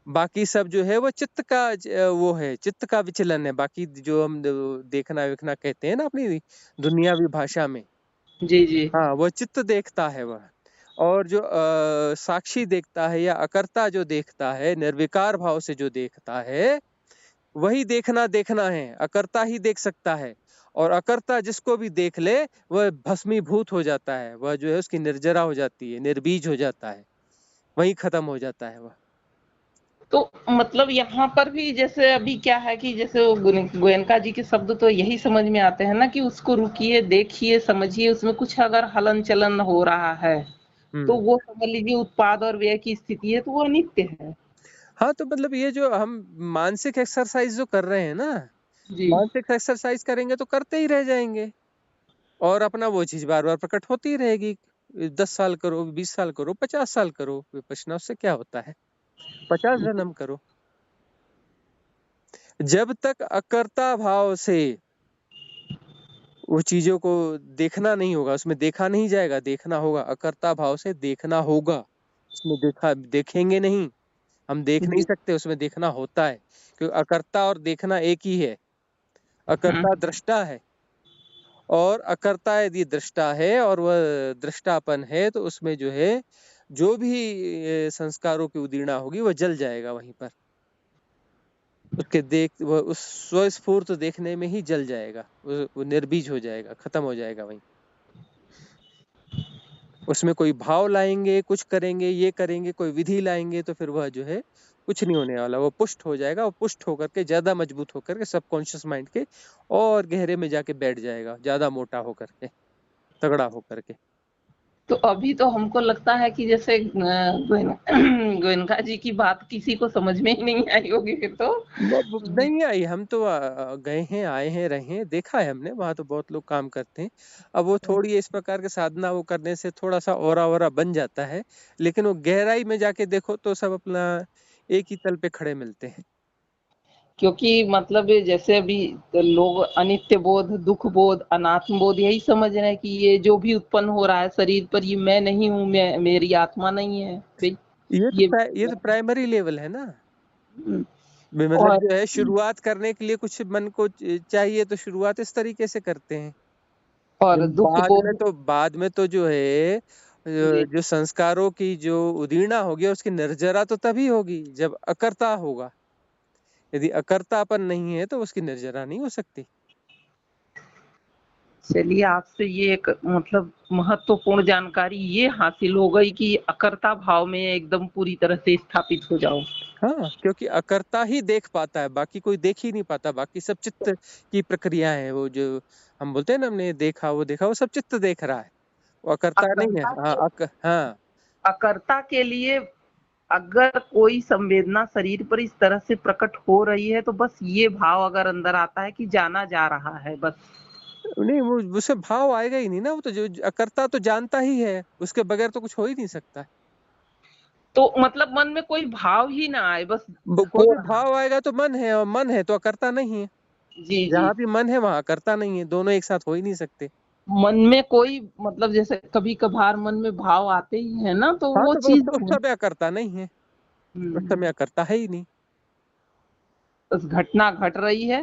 बाकी सब जो है वो चित्त का वो है, चित्त का विचलन है। बाकी जो हम देखना वेखना कहते हैं ना अपनी दुनियावी भाषा में, जी जी हाँ वो चित्त देखता है वह। और जो साक्षी देखता है या अकर्ता जो देखता है, निर्विकार भाव से जो देखता है, वही देखना देखना है। अकर्ता ही देख सकता है, और अकर्ता जिसको भी देख ले वह भस्मीभूत हो जाता है, वह जो है उसकी निर्जरा हो जाती है, निर्बीज हो जाता है, वही खत्म हो जाता है वह। तो मतलब यहाँ पर भी जैसे अभी क्या है कि जैसे वो गोयनका जी के शब्द तो यही समझ में आते हैं ना कि उसको रुकिए, देखिए, समझिए, उसमें कुछ अगर हलन चलन हो रहा है तो हम्म। वो समझ लीजिए उत्पाद और व्यय की स्थिति है, तो वो अनित्य है। हाँ, तो मतलब ये जो हम मानसिक एक्सरसाइज जो कर रहे हैं ना, जी मानसिक एक्सरसाइज करेंगे तो करते ही रह जाएंगे, और अपना वो चीज बार बार प्रकट होती ही रहेगी। 10 साल करो, 20 साल करो, 50 साल करो, विपश्यना, उससे क्या होता है? 50 जन्म करो। जब तक अकर्ता भाव से वो चीजों को देखना नहीं होगा, उसमें देखा नहीं जाएगा, देखना होगा, अकर्ता भाव से देखना होगा। उसमें देखेंगे नहीं, हम देख नहीं जी सकते, उसमें देखना होता है, क्योंकि अकर्ता और देखना एक ही है। हम्म। अकर्ता दृष्टा है, और अकर्ता यदि दृष्टा है और वह दृष्टापन है, तो उसमें जो है जो भी संस्कारों की उदीर्णा होगी वह जल जाएगा वहीं पर। उसके देख वह उस स्वस्फूर्त देखने में ही जल जाएगा, वो निर्बीज हो जाएगा, खत्म हो जाएगा वहीं। उसमें कोई भाव लाएंगे, कुछ करेंगे, ये करेंगे, कोई विधि लाएंगे, तो फिर वह जो है कुछ नहीं होने वाला। वो पुष्ट हो जाएगा, वो पुष्ट होकर के ज्यादा मजबूत होकर के सबकॉन्शियस माइंड के और गहरे में जाके बैठ जाएगा, ज्यादा मोटा होकर के, तगड़ा होकर के। तो अभी तो हमको लगता है कि जैसे गोयनका जी की बात किसी को समझ में ही नहीं आई होगी फिर तो। नहीं आई, हम तो गए हैं, आए हैं, रहे हैं, देखा है हमने, वहां तो बहुत लोग काम करते हैं। अब वो थोड़ी इस प्रकार के साधना वो करने से थोड़ा सा औरा औरा बन जाता है, लेकिन वो गहराई में जाके देखो तो सब अपना एक ही तल पे खड़े मिलते हैं। क्योंकि मतलब जैसे अभी लोग अनित्य बोध, दुख बोध, अनात्म बोध यही समझ रहे हैं कि ये जो भी उत्पन्न हो रहा है शरीर पर, ये मैं नहीं हूँ, मैं, मेरी आत्मा नहीं है भाई। ये ये तो प्राइमरी लेवल है ना। मतलब और जो है शुरुआत करने के लिए कुछ मन को चाहिए, तो शुरुआत इस तरीके से करते हैं। दुख बोध। बाद में तो जो है जी जो संस्कारों की जो उदीर्णा होगी उसकी निर्जरा तो तभी होगी जब अकर्ता होगा। यदि अकर्तापन नहीं है तो उसकी निर्जरा नहीं हो सकती। चलिए, आपसे ये एक मतलब महत्वपूर्ण जानकारी ये हासिल हो गई कि अकर्ता भाव में एकदम पूरी तरह से स्थापित हो जाओ। हाँ, क्योंकि अकर्ता ही देख पाता है, बाकी कोई देख ही नहीं पाता। बाकी सब चित्त की प्रक्रिया है। वो जो हम बोलते हैं ना, हमने देखा, वो सब चित्त देख रहा है, वो अकर्ता नहीं है। अकर्ता हाँ, के हाँ, अकर्ता के लिए अगर कोई संवेदना शरीर पर इस तरह से प्रकट हो रही है तो बस ये भाव अगर अंदर आता है कि जाना जा रहा है, बस। नहीं, वो उसे भाव आएगा ही नहीं ना। वो तो जो अकर्ता तो जानता ही है, उसके बगैर तो कुछ हो ही नहीं सकता। तो मतलब मन में कोई भाव ही ना आए, बस कोई हो भी रहा। भाव आएगा तो मन है, और मन है तो अकर्ता नहीं है। जी जी। जहाँ भी मन है वहां अकर्ता नहीं है, दोनों एक साथ हो ही नहीं सकते। मन में कोई मतलब जैसे कभी कभार मन में भाव आते ही है ना, तो हाँ, वो तो चीज उस समय अकर्ता नहीं है, उस समय अकर्ता है ही नहीं। बस घटना घट रही है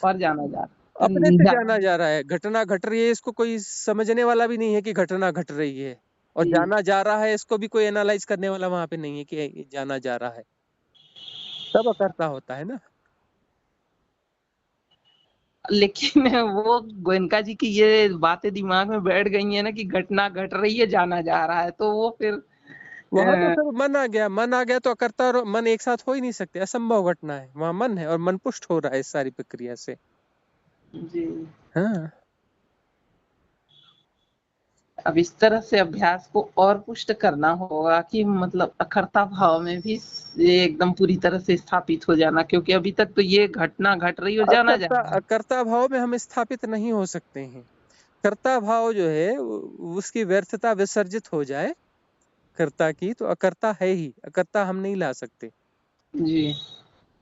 और जाना जा अपने से जाना। जाना जा रहा है, घटना घट रही है, इसको कोई समझने वाला भी नहीं है कि घटना घट रही है। और जी। जाना जा रहा है, इसको भी कोई एनालाइज करने वाला वहां पे नहीं है कि ये जाना जा रहा है। तब अकर्ता होता है ना। लेकिन वो गोयनका जी की ये बातें दिमाग में बैठ गई है ना कि घटना घट रही है, जाना जा रहा है, तो वो फिर वहां तो फिर मन आ गया तो अकर्ता और मन एक साथ हो ही नहीं सकते, असंभव घटना है। वहां मन है और मन पुष्ट हो रहा है इस सारी प्रक्रिया से। जी। हाँ, अब इस तरह से अभ्यास को और पुष्ट करना होगा कि मतलब अखरता भाव में भी ये एकदम पूरी तरह से स्थापित हो जाना, क्योंकि अभी तक तो ये घटना घट रही और जाना जा रहा है। अकर्ता भाव में हम स्थापित नहीं हो सकते हैं। कर्ता भाव जो है उसकी व्यर्थता विसर्जित हो जाए कर्ता की, तो अकर्ता है ही, अकर्ता हम नहीं ला सकते। जी।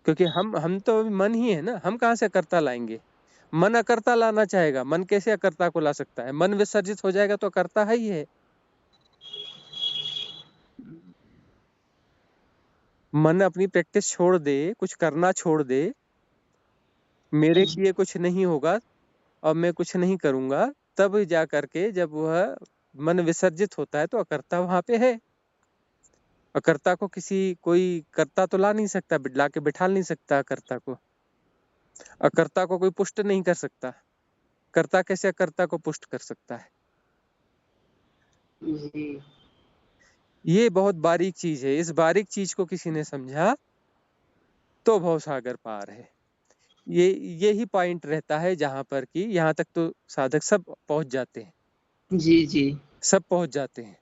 क्योंकि हम तो मन ही है ना, हम कहाँ से अकर्ता लाएंगे। मन अकर्ता लाना चाहेगा, मन कैसे अकर्ता को ला सकता है। मन विसर्जित हो जाएगा तो अकर्ता है ही है। मन अपनी प्रैक्टिस छोड़ दे, कुछ करना छोड़ दे, मेरे किए कुछ नहीं होगा और मैं कुछ नहीं करूंगा, तब जा करके जब वह मन विसर्जित होता है तो अकर्ता वहां पे है। अकर्ता को कोई कर्ता तो ला नहीं सकता, ला के बिठा नहीं सकता अकर्ता को। अकर्ता को कोई पुष्ट नहीं कर सकता। कर्ता कैसे अकर्ता को पुष्ट कर सकता है। जी। ये बहुत बारीक चीज है। इस बारीक चीज को किसी ने समझा तो भवसागर पार है। ये यही पॉइंट रहता है जहां पर कि यहाँ तक तो साधक सब पहुंच जाते हैं, जी। जी। सब पहुंच जाते हैं।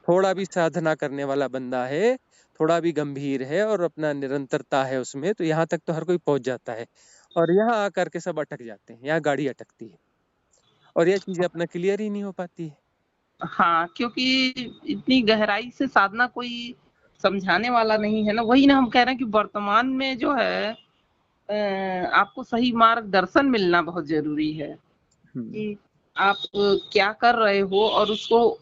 थोड़ा भी साधना करने वाला बंदा है, थोड़ा भी गंभीर है और अपना निरंतरता है उसमें, तो यहाँ तक तो हर कोई पहुंच जाता है। और यहाँ आकर के सब अटक जाते हैं, यहाँ गाड़ी अटकती है और यह चीजें अपना क्लियर ही नहीं हो पाती है। हाँ, क्योंकि इतनी गहराई से साधना कोई समझाने वाला नहीं है ना। वही ना हम कह रहे हैं कि वर्तमान में जो है आपको सही मार्गदर्शन मिलना बहुत जरूरी है हम्म, कि आप क्या कर रहे हो, और उसको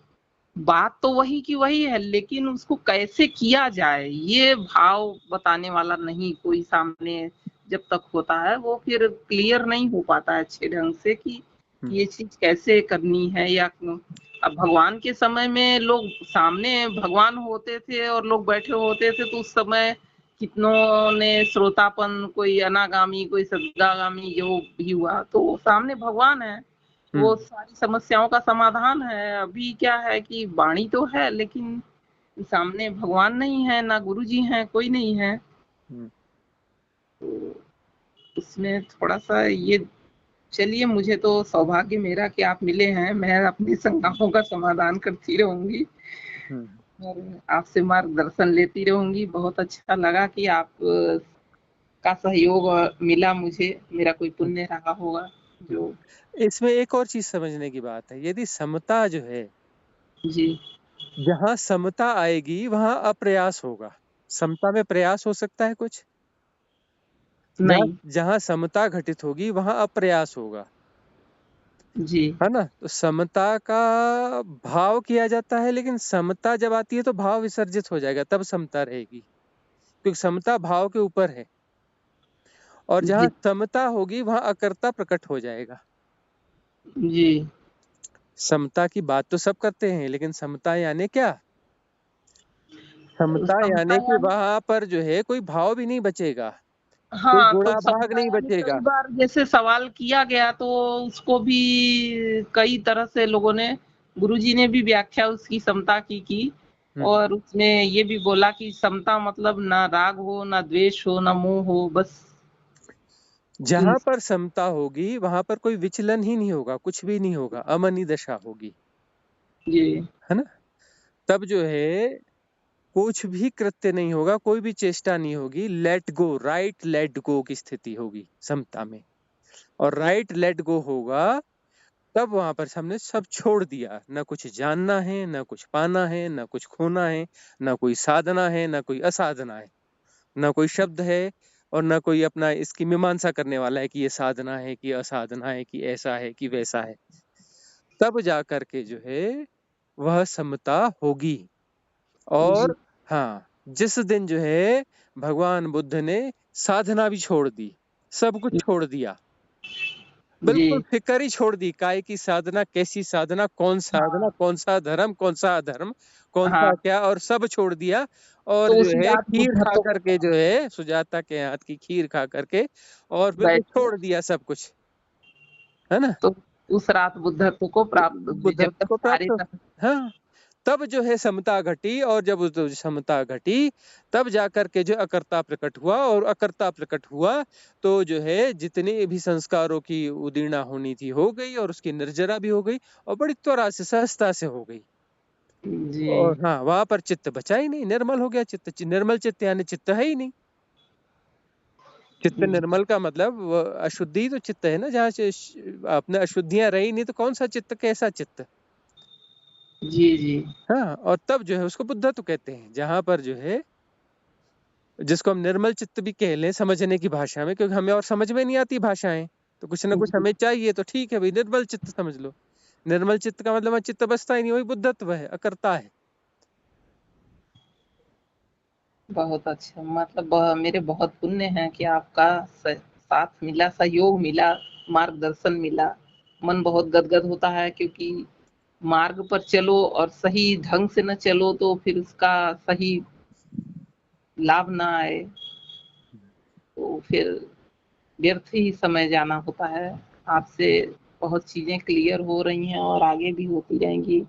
बात तो वही की वही है, लेकिन उसको कैसे किया जाए ये भाव बताने वाला नहीं कोई सामने जब तक होता है, वो फिर क्लियर नहीं हो पाता है अच्छे ढंग से कि हम्म, ये चीज कैसे करनी है। या अब भगवान के समय में लोग सामने भगवान होते थे और लोग बैठे होते थे, तो उस समय कितनों ने श्रोतापन, कोई अनागामी कोई सद्गागामी जो भी हुआ, तो सामने भगवान है, वो हम्म, सारी समस्याओं का समाधान है। अभी क्या है कि वाणी तो है लेकिन सामने भगवान नहीं है, ना गुरु जी हैं, कोई नहीं है। हम्म। तो उसमें थोड़ा सा ये, चलिए, मुझे तो सौभाग्य मेरा कि आप मिले हैं, मैं अपनी शंकाओं का समाधान करती रहूंगी हम्म। और आपसे मार्गदर्शन लेती रहूंगी। बहुत अच्छा लगा कि आप का सहयोग मिला मुझे, मेरा कोई पुण्य रहा होगा जो। इसमें एक और चीज समझने की बात है। यदि समता जो है, जी। जहां समता आएगी वहां अप्रयास होगा। समता में प्रयास हो सकता है कुछ? जहाँ नहीं। जहां समता घटित होगी वहां अप्रयास होगा, जी। है ना। तो समता का भाव किया जाता है, लेकिन समता जब आती है तो भाव विसर्जित हो जाएगा, तब समता रहेगी, क्योंकि समता भाव के ऊपर है। और जहां जी। समता होगी वहां अकर्ता प्रकट हो जाएगा। जी। समता की बात तो सब करते हैं, लेकिन समता यानी क्या? समता समता यानी कि यानी वहां पर जो है कोई भाव भी नहीं बचेगा। कोई हाँ, तो घोड़ा भाग नहीं समुदाय में कई बचेगा। बार जैसे सवाल किया गया तो उसको भी कई तरह से लोगों ने, गुरुजी ने भी व्याख्या उसकी समता की हम्म। और उसमें ये भी बोला कि समता मतलब ना राग हो, ना द्वेष हो, ना मोह हो, बस इन। जहां पर समता होगी वहां पर कोई विचलन ही नहीं होगा, कुछ भी नहीं होगा, अमनी दशा होगी, जी है ना। तब जो है कुछ भी कृत्य नहीं होगा, कोई भी चेष्टा नहीं होगी, let go, right let go की स्थिति होगी समता में। और राइट लेट गो होगा तब वहां पर हमने सब छोड़ दिया, ना कुछ जानना है, ना कुछ पाना है, ना कुछ खोना है, ना कोई साधना है, ना कोई असाधना है, ना कोई शब्द है, और ना कोई अपना इसकी मीमांसा करने वाला है कि ये साधना है कि असाधना है कि ऐसा है कि वैसा है। तब जा करके जो है वह समता होगी। जी और हाँ, जिस दिन जो है भगवान बुद्ध ने साधना भी छोड़ दी, सब कुछ छोड़ दिया, जी बिल्कुल फिक्र ही छोड़ दी, काय की साधना, कैसी साधना, कौन साधना, हाँ कौन सा धर्म, कौन सा अधर्म, कौन सा हाँ, क्या, और सब छोड़ दिया। और तो जो उसी है रात खीर खा बुद्धत्व को करके, जो है सुजाता के हाथ की खीर खा करके, और बिल्कुल बैठ गए, छोड़ दिया सब कुछ, है ना। तो उस रात बुद्धत्व को प्राप्त हुए जब बुद्धत्व तक को सारे प्राप्त, तत्व। हाँ। तब जो है समता घटी, और जब समता घटी तब जाकर के जो अकर्ता प्रकट हुआ, और अकर्ता प्रकट हुआ तो जो है जितने भी संस्कारों की उदीर्णा होनी थी हो गई, और उसकी निर्जरा भी हो गई, और बड़ी त्वरा से सहजता से हो गई। जी और हाँ, वहां पर चित्त बचा ही नहीं, निर्मल हो गया चित्त, निर्मल चित्त यानी चित्त है ही नहीं। चित्त जी निर्मल का मतलब अशुद्धि तो चित्त है ना, जहाँ से अपने अशुद्धियां रही नहीं तो कौन सा चित्त, कैसा चित्त। जी जी हाँ, और तब जो है उसको बुद्धत्व कहते हैं, जहां पर जो है जिसको हम निर्मल चित्त भी कह लें समझने की भाषा में, क्योंकि हमें और समझ में नहीं आती भाषाएं, तो कुछ ना कुछ जी, हमें चाहिए, तो ठीक है भाई, निर्मल चित्त समझ लो। निर्मल चित्त का मतलब वहाँ चित्त बसता ही नहीं, वही बुद्धत्व है, अकर्ता है। बहुत अच्छा, मतलब मेरे बहुत पुण्य हैं कि आपका साथ मिला, सहयोग मिला, मार्गदर्शन मिला। मन बहुत गदगद होता है क्योंकि मार्ग पर चलो और सही ढंग से न चलो तो फिर उसका सही लाभ ना आए, तो फिर व्यर्थ ही समय जाना होता है। आपसे बहुत चीजें क्लियर हो रही हैं और आगे भी होती रहेंगी,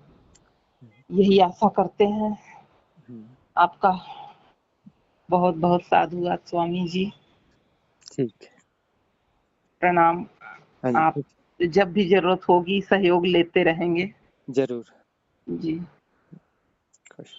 यही आशा करते हैं। हम्म, आपका बहुत बहुत साधुवाद स्वामी जी, ठीक है। प्रणाम। हाँ जी, आप ठीक। जब भी जरूरत होगी सहयोग लेते रहेंगे। जरूर। जी। खुश।